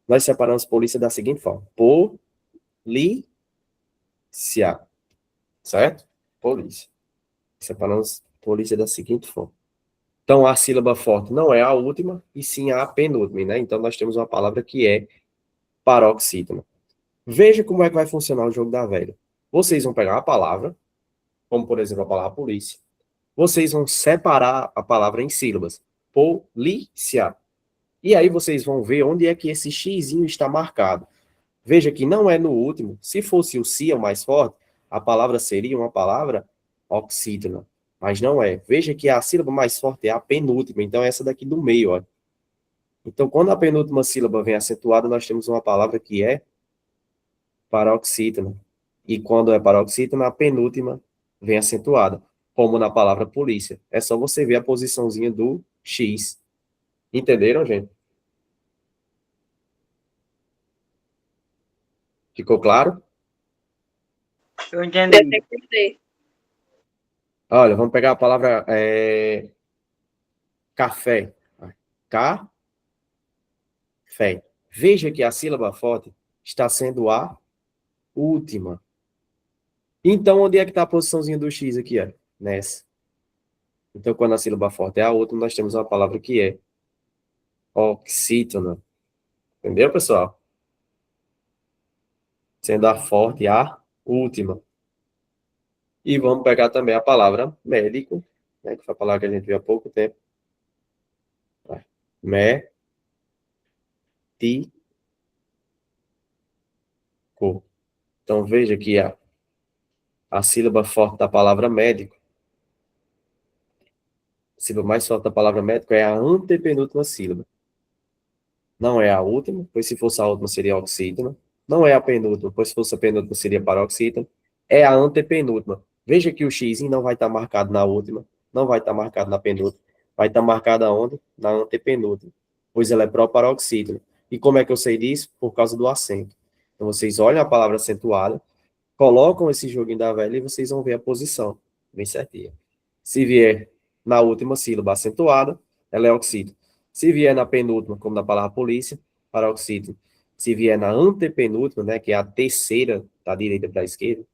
Nós separamos polícia da seguinte forma. Polícia. Certo? Polícia. Separamos polícia da seguinte forma. Então, a sílaba forte não é a última, e sim a penúltima, né? Então, nós temos uma palavra que é paroxítona. Veja como é que vai funcionar o jogo da velha. Vocês vão pegar a palavra, como, por exemplo, a palavra polícia. Vocês vão separar a palavra em sílabas. Polícia. E aí vocês vão ver onde é que esse xizinho está marcado. Veja que não é no último. Se fosse o si, o mais forte, a palavra seria uma palavra oxítona. Mas não é. Veja que a sílaba mais forte é a penúltima. Então, essa daqui do meio, ó. Então, quando a penúltima sílaba vem acentuada, nós temos uma palavra que é paroxítona. E quando é paroxítona, a penúltima vem acentuada, como na palavra polícia. É só você ver a posiçãozinha do X. Entenderam, gente? Ficou claro? Eu Deu entendi. pra entender. Olha, vamos pegar a palavra café. Café. Veja que a sílaba forte está sendo a última. Então, onde é que está a posiçãozinha do X aqui? Ó? Nessa. Então, quando a sílaba forte é a última, nós temos uma palavra que é oxítona. Entendeu, pessoal? Sendo a forte a última. E vamos pegar também a palavra médico, né, que foi a palavra que a gente viu há pouco tempo. Médico. Então, veja que a sílaba forte da palavra médico, a sílaba mais forte da palavra médico é a antepenúltima sílaba. Não é a última, pois se fosse a última seria oxítona. Não é a penúltima, pois se fosse a penúltima seria paroxítona. É a antepenúltima. Veja que o X não vai estar marcado na última, não vai estar marcado na penúltima. Vai estar marcado aonde? Na antepenúltima, pois ela é proparoxítona. E como é que eu sei disso? Por causa do acento. Então, vocês olham a palavra acentuada, colocam esse joguinho da velha e vocês vão ver a posição, bem certinha. Se vier na última sílaba acentuada, ela é oxítona. Se vier na penúltima, como na palavra polícia, paroxítona. Se vier na antepenúltima, né, que é a terceira da direita para a esquerda,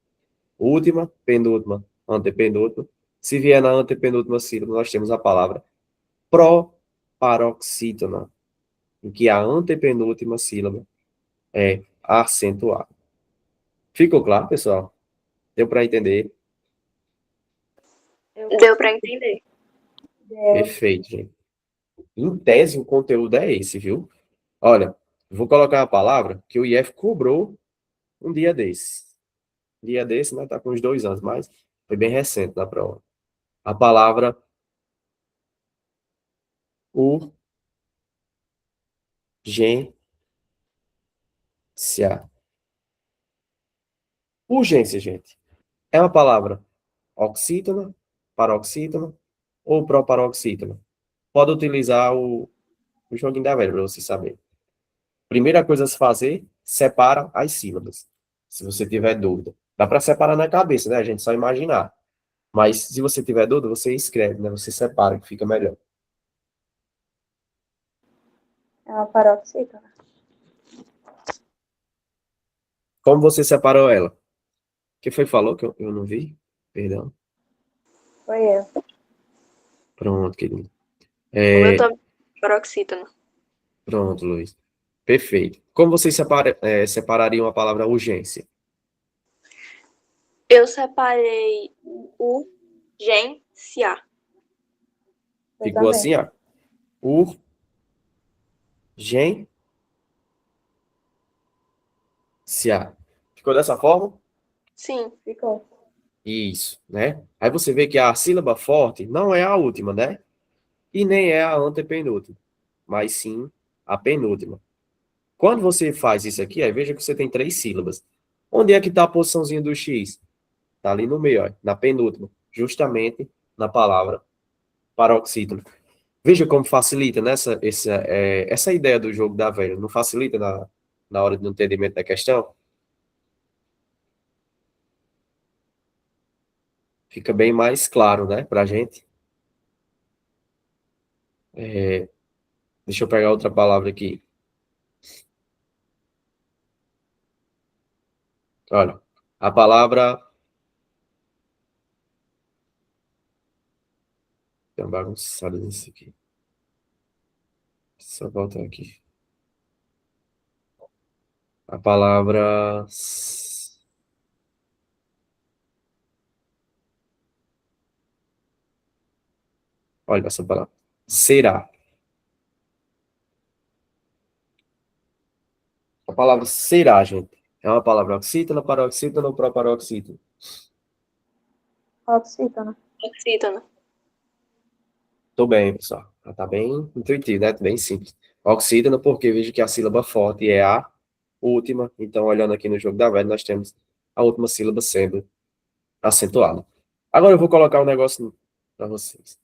última, penúltima, antepenúltima. Se vier na antepenúltima sílaba, nós temos a palavra proparoxítona, em que a antepenúltima sílaba é acentuada. Ficou claro, pessoal? Deu para entender? Deu pra entender. Perfeito, gente. Em tese, o conteúdo é esse, viu? Olha, vou colocar a palavra que o IF cobrou um dia desse. Um dia desse, né? Tá com uns 2 anos, mas foi bem recente na prova. A palavra urgência. Urgência, gente. É uma palavra oxítona, paroxítona ou proparoxítona. Pode utilizar o joguinho da velha para você saber. Primeira coisa a se fazer, separa as sílabas. Se você tiver dúvida. Dá para separar na cabeça, né? A gente só imaginar. Mas se você tiver dúvida, você escreve, né? Você separa, que fica melhor. É uma paroxítona. Como você separou ela? Quem foi que falou que eu não vi? Perdão. Foi eu. Pronto, querido. O meu também é paroxítona. Pronto, Luiz. Perfeito. Como vocês separariam a palavra urgência? Eu separei urgência. Eu Ficou também. assim, ó. Urgência. Ficou dessa forma? Sim. Ficou. Isso, né? Aí você vê que a sílaba forte não é a última, né? E nem é a antepenúltima, mas sim a penúltima. Quando você faz isso aqui, aí veja que você tem 3 sílabas. Onde é que está a posiçãozinha do X? Está ali no meio, ó, na penúltima, justamente na palavra paroxítona. Veja como facilita nessa essa ideia do jogo da velha. Não facilita na hora do entendimento da questão? Fica bem mais claro, né, para a gente. Deixa eu pegar outra palavra aqui. Olha, a palavra... Tem uma bagunçada nisso aqui. Só voltar aqui. A palavra... Olha essa palavra. Será. A palavra será, gente, é uma palavra oxítona, paroxítona ou proparoxítona? Oxítona. Oxítona. Tô bem, pessoal. Tá bem intuitivo, né? Bem simples. Oxítona, porque vejo que a sílaba forte é a última. Então, olhando aqui no jogo da velha, nós temos a última sílaba sendo acentuada. Agora eu vou colocar um negócio para vocês.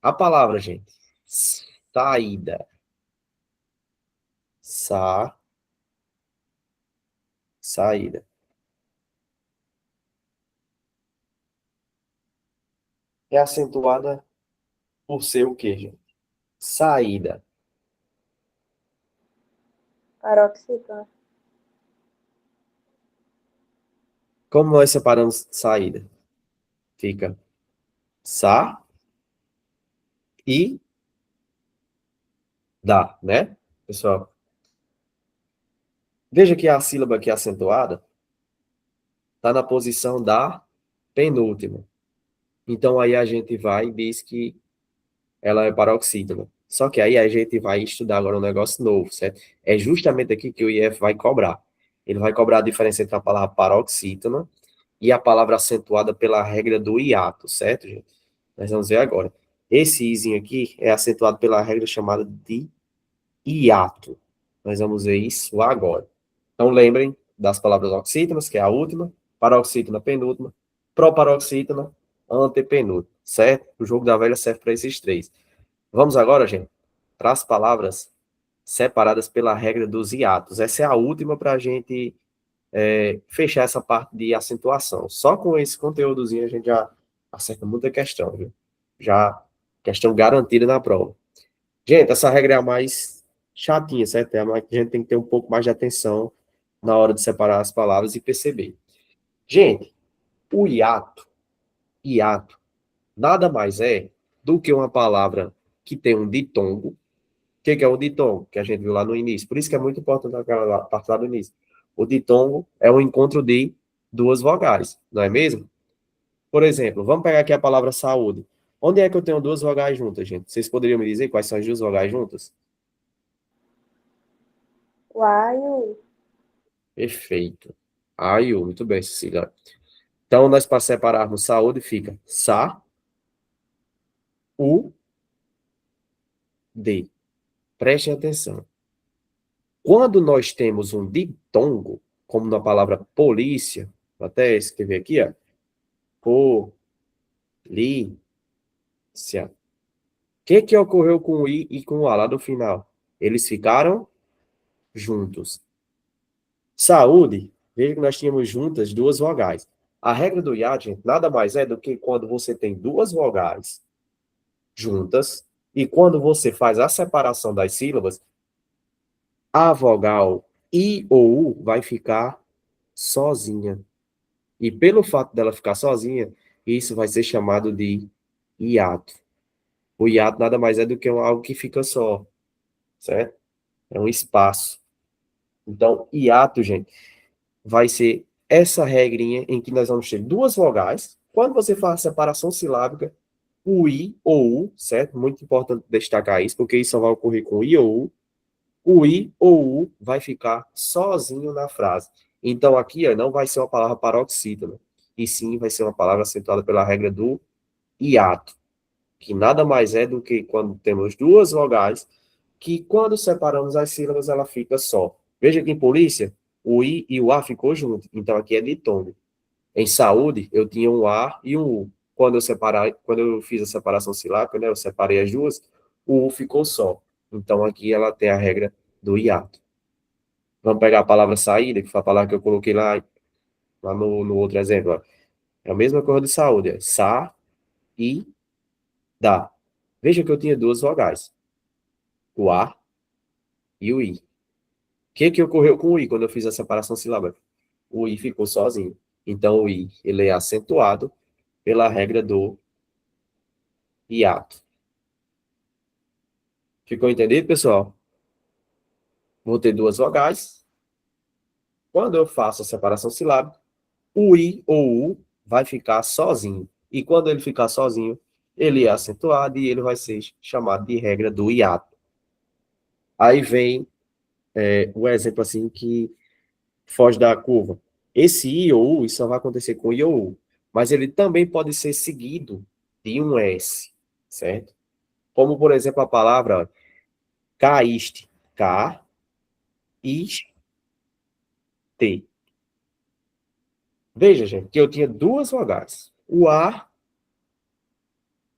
A palavra, gente, saída. Saída. É acentuada por ser o quê, gente? Saída. Paroxítona. Como nós separamos saída? Fica sa e dá, né, pessoal? Veja que a sílaba aqui acentuada está na posição da penúltima. Então, aí a gente vai e diz que ela é paroxítona. Só que aí a gente vai estudar agora um negócio novo, certo? É justamente aqui que o IF vai cobrar. Ele vai cobrar a diferença entre a palavra paroxítona e a palavra acentuada pela regra do hiato, certo, gente? Nós vamos ver agora. Esse izinho aqui é acentuado pela regra chamada de hiato. Nós vamos ver isso agora. Então, lembrem das palavras oxítonas, que é a última, paroxítona, penúltima, proparoxítona, antepenúltima, certo? O jogo da velha serve para esses três. Vamos agora, gente, para as palavras separadas pela regra dos hiatos. Essa é a última para a gente fechar essa parte de acentuação. Só com esse conteúdozinho a gente já acerta muita questão, viu? Já questão garantida na prova. Gente, essa regra é a mais chatinha, certo? É a mais que a gente tem que ter um pouco mais de atenção na hora de separar as palavras e perceber. Gente, o hiato, nada mais é do que uma palavra que tem um ditongo. O que é o ditongo? Que a gente viu lá no início. Por isso que é muito importante aquela parte lá do início. O ditongo é o encontro de duas vogais, não é mesmo? Por exemplo, vamos pegar aqui a palavra saúde. Onde é que eu tenho duas vogais juntas, gente? Vocês poderiam me dizer quais são as duas vogais juntas? O A e o U. Perfeito. Aiu, muito bem, Cecília. Então, nós para separarmos saúde, fica sa, u, d. Prestem atenção. Quando nós temos um ditongo, como na palavra polícia, vou até escrever aqui, ó, polícia. O que ocorreu com o i e com o a lá no final? Eles ficaram juntos. Saúde, veja que nós tínhamos juntas duas vogais. A regra do iate, gente, nada mais é do que quando você tem duas vogais juntas, e quando você faz a separação das sílabas, a vogal I ou U vai ficar sozinha. E pelo fato dela ficar sozinha, isso vai ser chamado de hiato. O hiato nada mais é do que algo que fica só, certo? É um espaço. Então, hiato, gente, vai ser essa regrinha em que nós vamos ter duas vogais. Quando você faz a separação silábica, o I ou U, certo? Muito importante destacar isso, porque isso só vai ocorrer com I ou U. O I ou U vai ficar sozinho na frase. Então, aqui ó, não vai ser uma palavra paroxítona, e sim vai ser uma palavra acentuada pela regra do hiato, que nada mais é do que quando temos duas vogais, que quando separamos as sílabas, ela fica só. Veja que em polícia, o I e o A ficou junto, então aqui é ditongo. Em saúde, eu tinha um A e um U. Quando eu fiz a separação silábica, né, eu separei as duas, o U ficou só. Então, aqui ela tem a regra do hiato. Vamos pegar a palavra saída, que foi a palavra que eu coloquei lá no outro exemplo. Ó. É a mesma coisa de saúde. É sa e da. Veja que eu tinha duas vogais. o A e o I. O que ocorreu com o I quando eu fiz a separação silábica? O I ficou sozinho. Então, o I ele é acentuado pela regra do hiato. Ficou entendido, pessoal? Vou ter duas vogais. Quando eu faço a separação silábica, o I ou U vai ficar sozinho. E quando ele ficar sozinho, ele é acentuado e ele vai ser chamado de regra do hiato. Aí vem o exemplo assim que foge da curva. Esse I ou U, isso só vai acontecer com I ou U. Mas ele também pode ser seguido de um S, certo? Como, por exemplo, a palavra caíste. K-I-S-T. Veja, gente, que eu tinha duas vogais. O A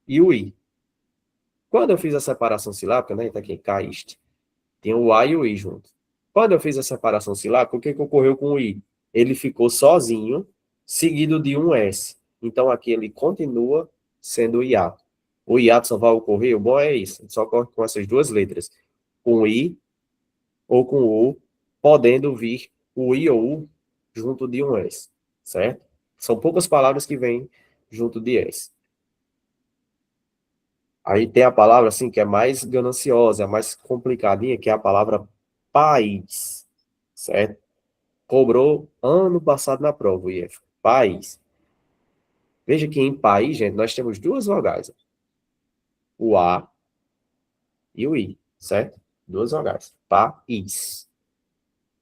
e o I. Quando eu fiz a separação silábica, né? Tá aqui, caíste. Tem o A e o I junto. Quando eu fiz a separação silábica, o que ocorreu com o I? Ele ficou sozinho, seguido de um S. Então, aqui ele continua sendo o hiato. O hiato só vai ocorrer, o bom é isso, só ocorre com essas duas letras. Com I ou com U, podendo vir o I ou U junto de um S. Certo? São poucas palavras que vêm junto de S. Aí tem a palavra, assim, que é mais gananciosa, mais complicadinha, que é a palavra país, certo? Cobrou ano passado na prova, o IF. País. Veja que em país, gente, nós temos duas vogais. O A e o I, certo? Duas vogais. País.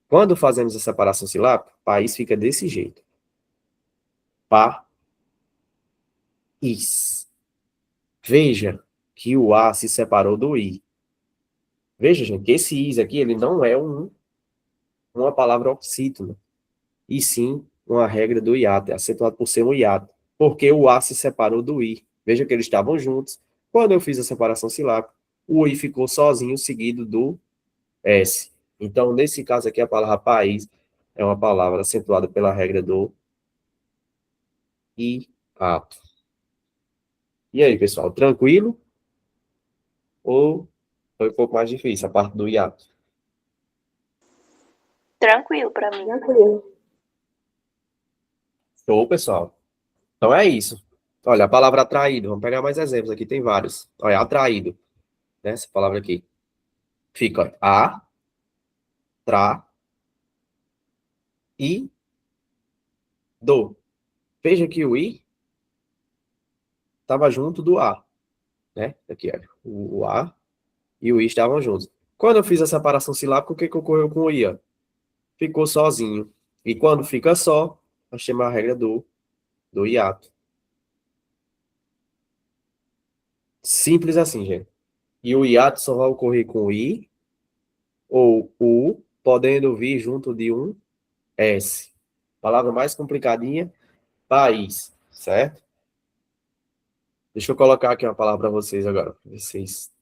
Quando fazemos a separação silábica, país fica desse jeito. País. Veja que o A se separou do I. Veja, gente, que esse is aqui, ele não é uma palavra oxítona, e sim uma regra do hiato, é acentuado por ser um hiato, porque o A se separou do I. Veja que eles estavam juntos. Quando eu fiz a separação silábica, o I ficou sozinho, seguido do S. Então, nesse caso aqui, a palavra país é uma palavra acentuada pela regra do hiato. E aí, pessoal, tranquilo? Ou foi um pouco mais difícil a parte do hiato? Tranquilo pra mim. Tranquilo. Show, pessoal. Então é isso. Olha, a palavra atraído, vamos pegar mais exemplos aqui, tem vários. Olha, atraído, né? Essa palavra aqui. Fica, olha, a, tra, i, do. Veja que o i estava junto do a, né? Aqui, olha, o a e o i estavam juntos. Quando eu fiz a separação silábica, o que ocorreu com o i? Ó? Ficou sozinho. E quando fica só, nós temos a regra do hiato. Simples assim, gente. E o hiato só vai ocorrer com o i ou o, podendo vir junto de um S. Palavra mais complicadinha, país, certo? Deixa eu colocar aqui uma palavra para vocês agora, para vocês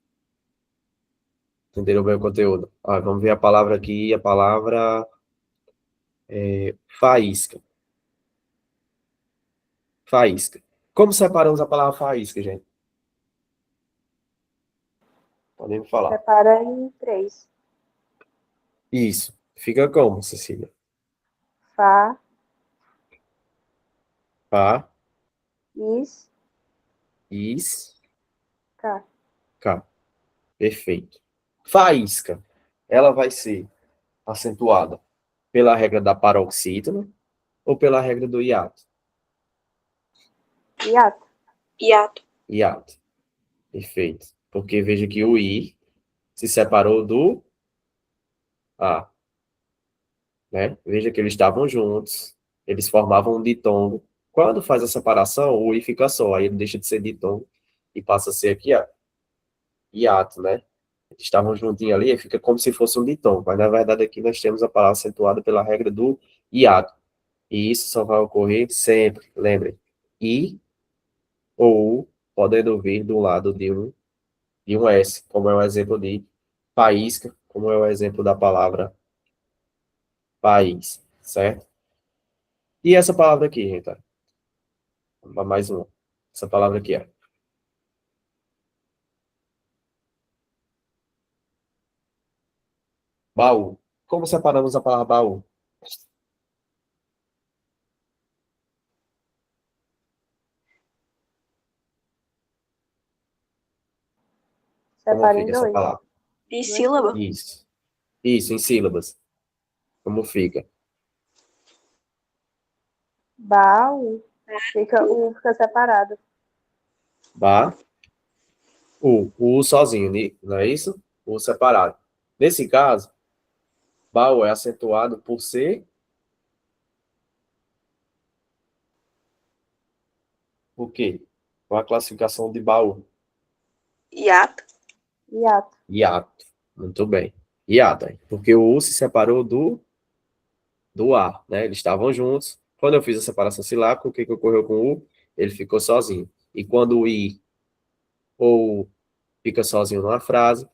entenderam bem o conteúdo. Ó, vamos ver a palavra aqui, a palavra faísca. Faísca. Como separamos a palavra faísca, gente? Podemos falar. Separa em 3. Isso. Fica como, Cecília? Fá, Fá, is, is, cá. cá. Perfeito. Faísca. Ela vai ser acentuada pela regra da paroxítona ou pela regra do hiato? Hiato. Hiato. Hiato. Perfeito. Porque veja que o I se separou do A. Né? Veja que eles estavam juntos. Eles formavam um ditongo. Quando faz a separação, o I fica só. Aí ele deixa de ser ditongo e passa a ser aqui, ó, hiato, né? Eles estavam juntinhos ali e fica como se fosse um ditongo. Mas, na verdade, aqui nós temos a palavra acentuada pela regra do hiato. E isso só vai ocorrer sempre, lembrem. I ou U podendo vir do lado de um S, como é o exemplo de faísca, como é o exemplo da palavra país, certo? E essa palavra aqui, gente? Mais uma. Essa palavra aqui, ó. Baú. Como separamos a palavra baú? Como Separa em fica essa dois. palavra? Bissílaba. Isso. Isso, em sílabas. Como fica? Baú. O fica separado. Ba, o sozinho, não é isso? O separado. Nesse caso, baú é acentuado por ser o quê? Qual a classificação de baú? Hiato. Hiato. Hiato. Muito bem. Hiato, porque o U se separou do A, né? Eles estavam juntos. Quando eu fiz a separação silábica, o que ocorreu com o U? Ele ficou sozinho. E quando o I ou U fica sozinho numa frase,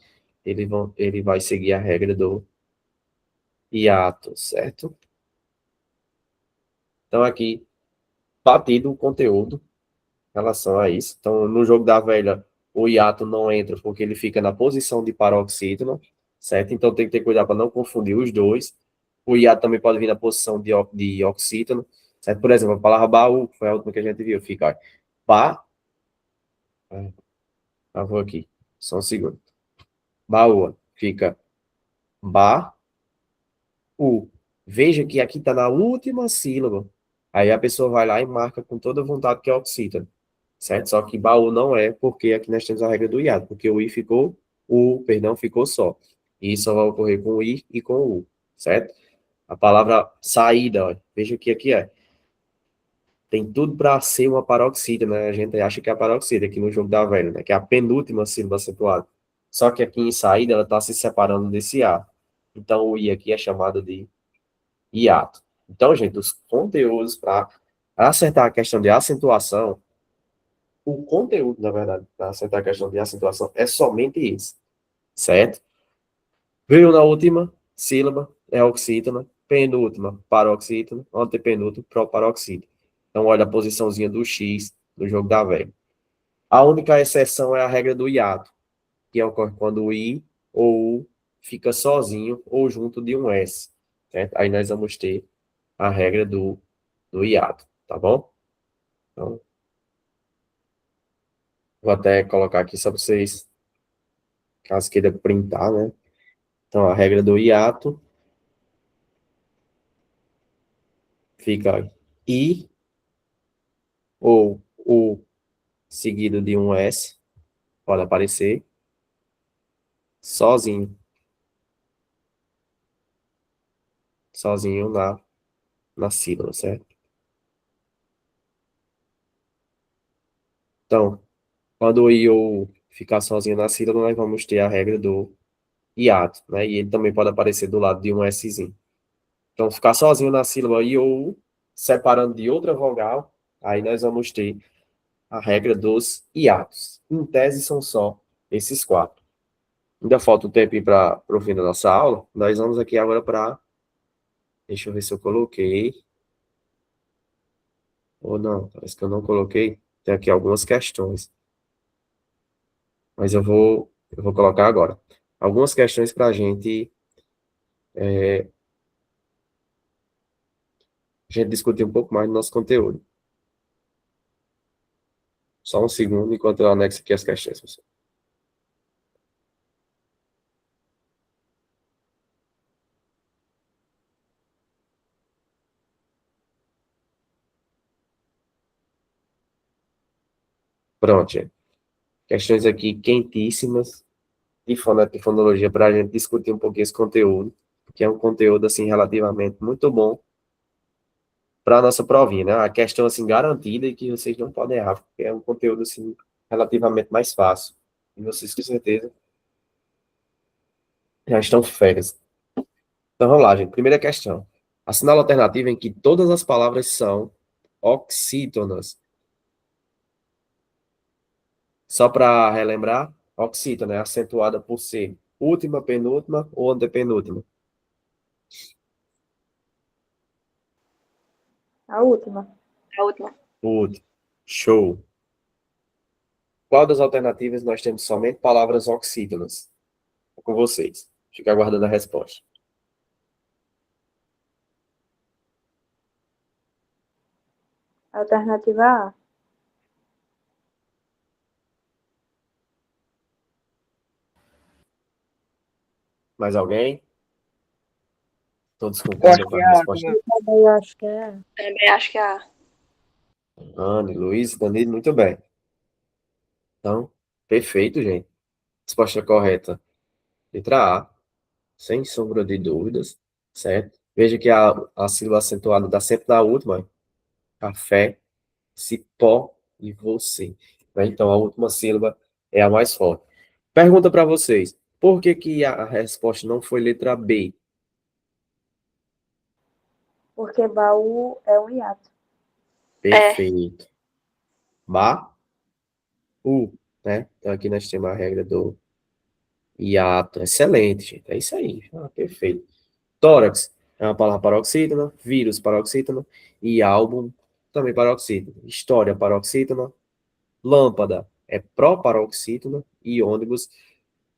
ele vai seguir a regra do hiato, certo? Então, aqui, batido o conteúdo em relação a isso. Então, no jogo da velha, o hiato não entra porque ele fica na posição de paroxítono, certo? Então, tem que ter cuidado para não confundir os dois. O hiato também pode vir na posição de oxítono, certo? Por exemplo, a palavra baú, que foi a última que a gente viu, fica ó, ba, vou aqui, só um segundo. Baú, fica ba, u. Veja que aqui está na última sílaba. Aí a pessoa vai lá e marca com toda vontade que é oxítono, certo? Só que baú não é, porque aqui nós temos a regra do hiato, porque perdão, ficou só. E isso só vai ocorrer com o i e com o u, certo? A palavra saída, ó, veja que aqui é. Tem tudo para ser uma paroxítono, né? A gente acha que é a paroxítono aqui no jogo da velha, né? Que é a penúltima sílaba acentuada. Só que aqui em saída ela está se separando desse a. Então o i aqui é chamado de hiato. Então, gente, os conteúdos para acertar a questão de acentuação, o conteúdo, na verdade, para acertar a questão de acentuação é somente esse, certo? Veio na última sílaba, é oxítona, penúltima, paroxítona, antepenúltima, proparoxítona. Então, olha a posiçãozinha do X no jogo da velha. A única exceção é a regra do hiato, que ocorre quando o I ou U fica sozinho ou junto de um S, certo? Aí nós vamos ter a regra do hiato, tá bom? Então, vou até colocar aqui só para vocês, caso queira printar, né? Então, a regra do hiato fica I ou U seguido de um S, pode aparecer, sozinho na sílaba, certo? Então, quando o I ou U ficar sozinho na sílaba, nós vamos ter a regra do hiato, né? E ele também pode aparecer do lado de um Szinho. Então, ficar sozinho na sílaba I ou U, separando de outra vogal, aí nós vamos ter a regra dos hiatos. Em tese, são só esses quatro. Ainda falta um tempinho para o fim da nossa aula. Nós vamos aqui agora para... Deixa eu ver se eu coloquei. Ou não, parece que eu não coloquei. Tem aqui algumas questões. Mas eu vou colocar agora. Algumas questões para a gente discutir um pouco mais do nosso conteúdo. Só um segundo enquanto eu anexo aqui as questões, pessoal. Pronto, gente. Questões aqui quentíssimas de fonética e fonologia para a gente discutir um pouquinho esse conteúdo, que é um conteúdo, assim, relativamente muito bom para a nossa provinha, né? A questão, assim, garantida e que vocês não podem errar, porque é um conteúdo, assim, relativamente mais fácil. E vocês, com certeza, já estão férias. Então, vamos lá, gente. Primeira questão. Assinala a alternativa em que todas as palavras são oxítonas. Só para relembrar, oxítona é acentuada por ser última, penúltima ou antepenúltima. A última. A última. Última. Show. Qual das alternativas nós temos somente palavras oxítonas? É com vocês. Fica aguardando a resposta. Alternativa A. Mais alguém? Todos Eu concordam acho com que a é a resposta? última. Eu acho que é. Também acho que é A. Anne, Luiz, Danilo, muito bem. Então, perfeito, gente. Resposta correta. Letra A, sem sombra de dúvidas, certo? Veja que a sílaba acentuada dá sempre na última. Café, cipó e você. Né? Então, a última sílaba é a mais forte. Pergunta para vocês. Por que que a resposta não foi letra B? Porque baú é um hiato. É. Perfeito. Ba, u, né? Então, aqui nós temos a regra do hiato. Excelente, gente. É isso aí. Ah, perfeito. Tórax é uma palavra paroxítona, vírus paroxítona e álbum também paroxítona. História paroxítona, lâmpada é proparoxítona e ônibus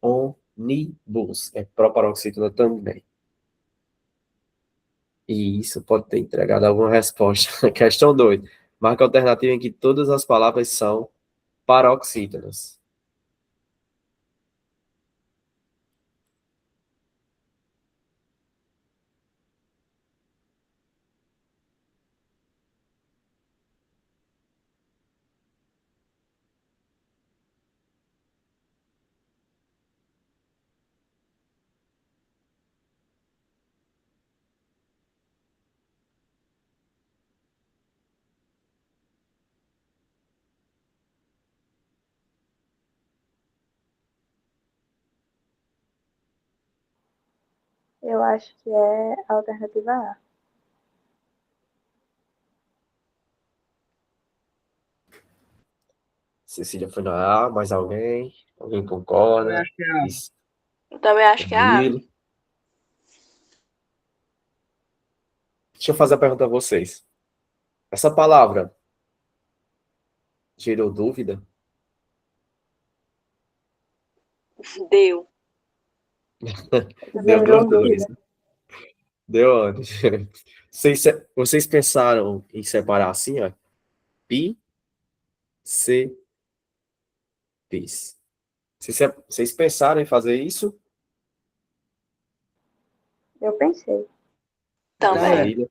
ônibus é proparoxítona também. E isso pode ter entregado alguma resposta. Questão 2. Marca alternativa em que todas as palavras são paroxítonas. Eu acho que é a alternativa A. Cecília foi na A, mais alguém? Alguém Eu concorda? acho que é A. Isso. Eu também acho que é A. Danilo. Deixa eu fazer a pergunta a vocês. Essa palavra gerou dúvida? Deu. Deu Também duas dou dúvidas. dúvida. Deu onde? Vocês pensaram em separar assim, ó? Pi, C, pis. Vocês pensaram em fazer isso? Eu pensei. Já é. Também. Maravilha.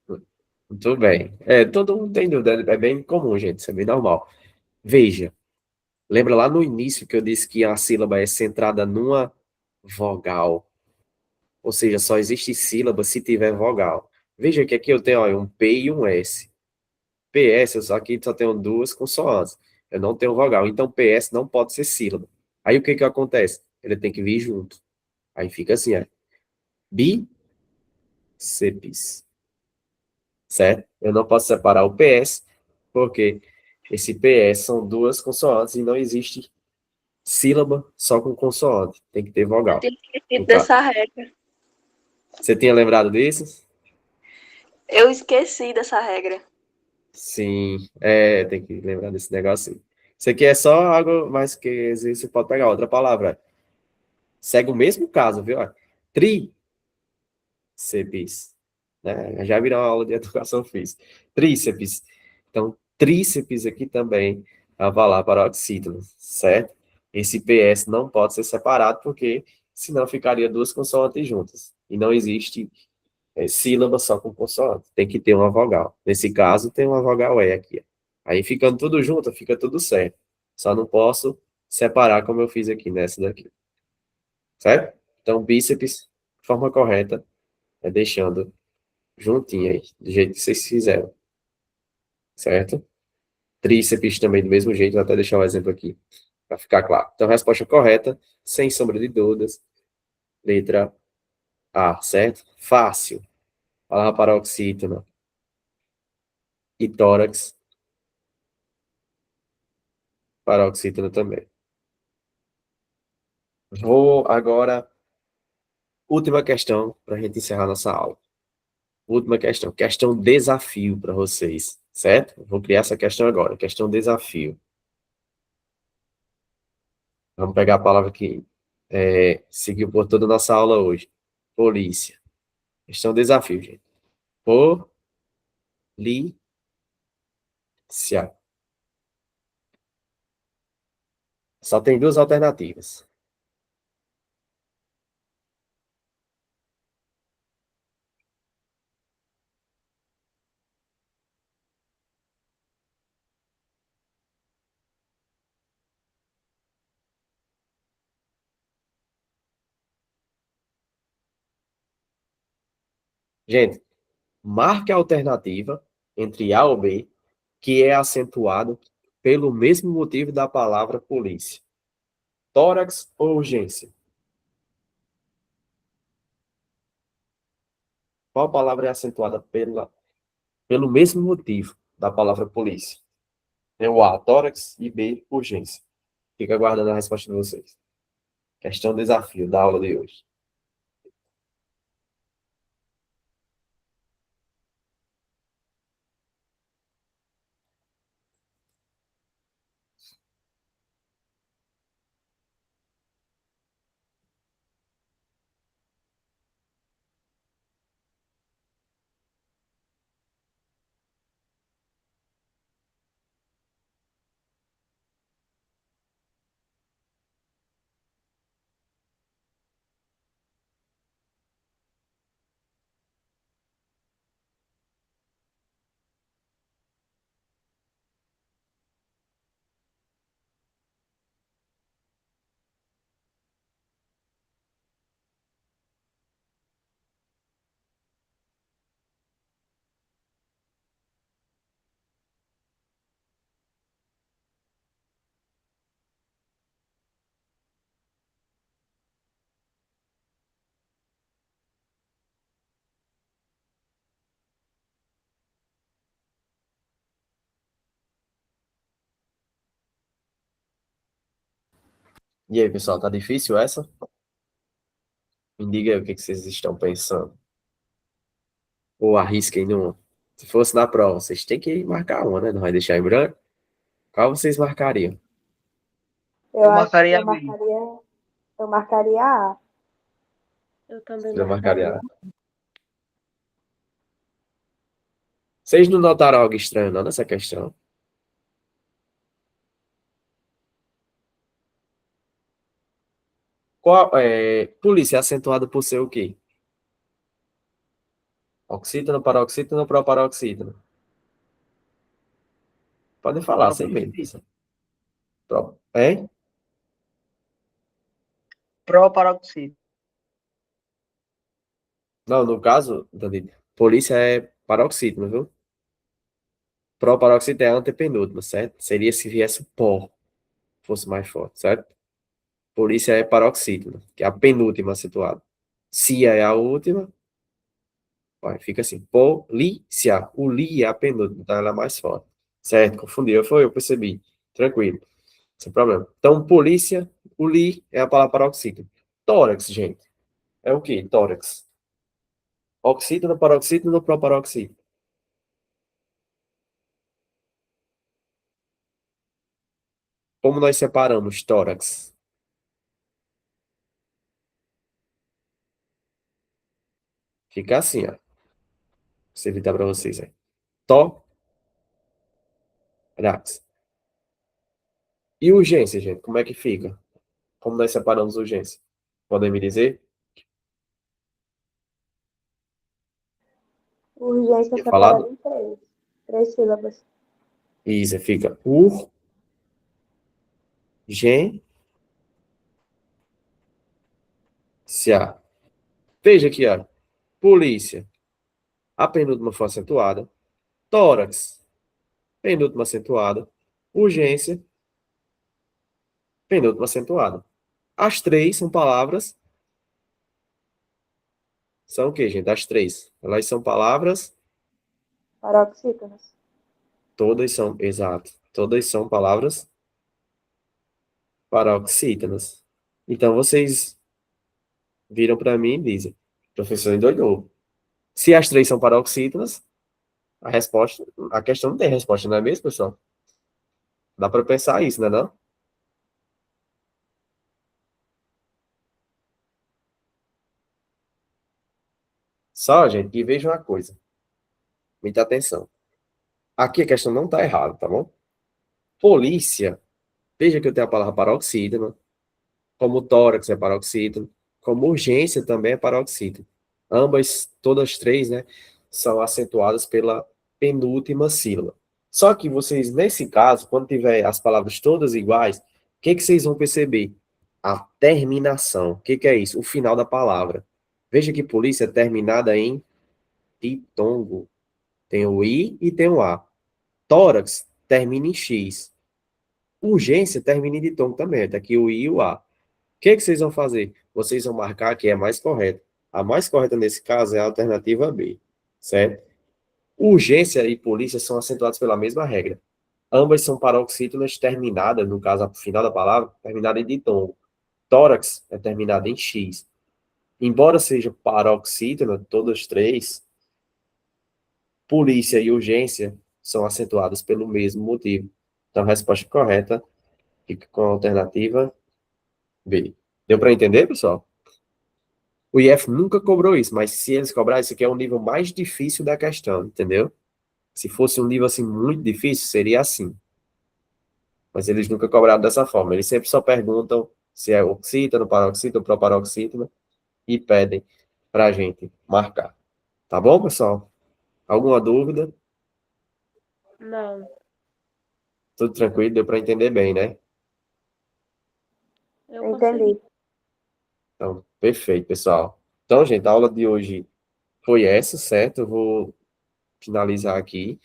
Muito bem. Todo mundo tem dúvida. É bem comum, gente. Isso é bem normal. Veja. Lembra lá no início que eu disse que a sílaba é centrada numa vogal. Ou seja, só existe sílaba se tiver vogal. Veja que aqui eu tenho, ó, um P e um S. PS, aqui só tenho duas consoantes. Eu não tenho vogal. Então, PS não pode ser sílaba. Aí, o que que acontece? Ele tem que vir junto. Aí fica assim, ó. Bíceps. Certo? Eu não posso separar o PS, porque esse PS são duas consoantes e não existe sílaba só com consoante. Tem que ter Eu vogal. tinha esquecido No caso. dessa regra. Você tinha lembrado disso? Eu esqueci dessa regra. Sim, tem que lembrar desse negocinho. Isso aqui é só algo mais que às vezes você pode pegar outra palavra. Segue o mesmo caso, viu? Tríceps, né? Já virou uma aula de educação física. Tríceps. Então, tríceps aqui também é a palavra paroxítona, certo? Esse PS não pode ser separado porque senão ficaria duas consoantes juntas. E não existe sílaba só com consoante. Tem que ter uma vogal. Nesse caso, tem uma vogal E aqui. Ó. Aí ficando tudo junto, fica tudo certo. Só não posso separar como eu fiz aqui nessa daqui. Certo? Então, bíceps, de forma correta, é deixando juntinho aí, do jeito que vocês fizeram. Certo? Tríceps também do mesmo jeito, vou até deixar um exemplo aqui, para ficar claro. Então, resposta correta, sem sombra de dúvidas, letra A, certo? Fácil. Palavra paroxítona e tórax, paroxítona também. Vou agora, última questão, para a gente encerrar nossa aula. Última questão, questão desafio para vocês, certo? Vou criar essa questão agora, questão desafio. Vamos pegar a palavra que seguiu por toda a nossa aula hoje. Polícia. Questão desafio, gente. Polícia. Só tem duas alternativas. Gente, marque a alternativa entre A ou B, que é acentuado pelo mesmo motivo da palavra polícia. Tórax ou urgência? Qual palavra é acentuada pelo mesmo motivo da palavra polícia? É o A, tórax, e B, urgência. Fica aguardando a resposta de vocês. Questão desafio da aula de hoje. E aí, pessoal, tá difícil essa? Me diga aí o que vocês estão pensando. Ou arrisquem numa. Se fosse na prova, vocês têm que marcar uma, né? Não vai deixar em branco. Qual vocês marcariam? Eu acho que marcaria eu B. marcaria A. Eu também Eu marcaria. marcaria. Vocês não notaram algo estranho, não, nessa questão? Polícia é acentuada por ser o quê? Oxítono, paroxítono, proparoxítono. Podem falar, sem medo. Hein? Proparoxítona. Não, no caso, Danilo, polícia é paroxítono, viu? Proparoxítono é a antepenúltima, certo? Seria se viesse o pó, fosse mais forte, certo? Polícia é paroxítono, que é a penúltima situada. Cia é a última, vai, fica assim, polícia. O li é a penúltima, então ela é mais forte. Certo? Confundiu, foi? Eu percebi. Tranquilo, sem problema. Então, polícia, o li é a palavra paroxítono. Tórax, gente, é o quê? Tórax. Oxítono, paroxítono ou proparoxítono? Como nós separamos tórax? Fica assim, ó. Vou evitar para vocês aí. Tórax. E urgência, gente, como é que fica? Como nós separamos urgência? Podem me dizer? Urgência Tinha separada falado? em três. Três sílabas. Isso, fica urgência. Veja aqui, ó. Polícia. A penúltima foi acentuada. Tórax. Penúltima acentuada. Urgência. Penúltima acentuada. As três são palavras. São o quê, gente? As três. Elas são palavras. Paroxítonos. Todas são. Exato. Todas são palavras paroxítonas. Então, vocês viram para mim e dizem: professor endoidou. Se as três são paroxítonas, a resposta. A questão não tem resposta, não é mesmo, pessoal? Dá para pensar isso, né, não? Só, gente, e veja uma coisa. Muita atenção. Aqui a questão não está errada, tá bom? Polícia, veja que eu tenho a palavra paroxítona, como tórax é paroxítona, como urgência também é paroxítona. Ambas, todas três, né, são acentuadas pela penúltima sílaba. Só que vocês, nesse caso, quando tiver as palavras todas iguais, o que vocês vão perceber? A terminação. O que é isso? O final da palavra. Veja que polícia é terminada em ditongo. Tem o I e tem o A. Tórax termina em X. Urgência termina em ditongo também. Tá aqui o I e o A. O que vocês vão fazer? Vocês vão marcar que é a mais correta. A mais correta nesse caso é a alternativa B, certo? Urgência e polícia são acentuados pela mesma regra. Ambas são paroxítonas terminadas, no caso, ao final da palavra, terminada em ditongo. Tórax é terminada em X. Embora seja paroxítona, todas três, polícia e urgência são acentuadas pelo mesmo motivo. Então, a resposta correta fica com a alternativa B. Deu para entender, pessoal? O IF nunca cobrou isso, mas se eles cobrarem, isso aqui é o nível mais difícil da questão, entendeu? Se fosse um nível assim muito difícil, seria assim. Mas eles nunca cobraram dessa forma. Eles sempre só perguntam se é oxítona, paroxítona, proparoxítona e pedem para a gente marcar. Tá bom, pessoal? Alguma dúvida? Não. Tudo tranquilo? Deu para entender bem, né? Eu Entendi. Então, perfeito, pessoal. Então, gente, a aula de hoje foi essa, certo? Eu vou finalizar aqui.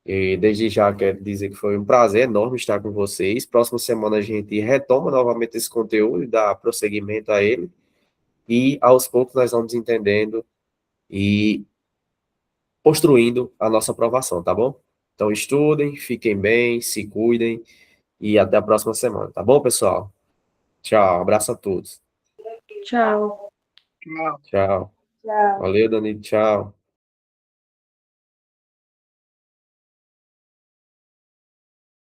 E desde já quero dizer que foi um prazer enorme estar com vocês. Próxima semana a gente retoma novamente esse conteúdo e dá prosseguimento a ele. E aos poucos nós vamos entendendo e construindo a nossa aprovação, tá bom? Então estudem, fiquem bem, se cuidem e até a próxima semana, tá bom, pessoal? Tchau, abraço a todos. Tchau. Tchau. Tchau. Tchau. Valeu, Danilo, tchau.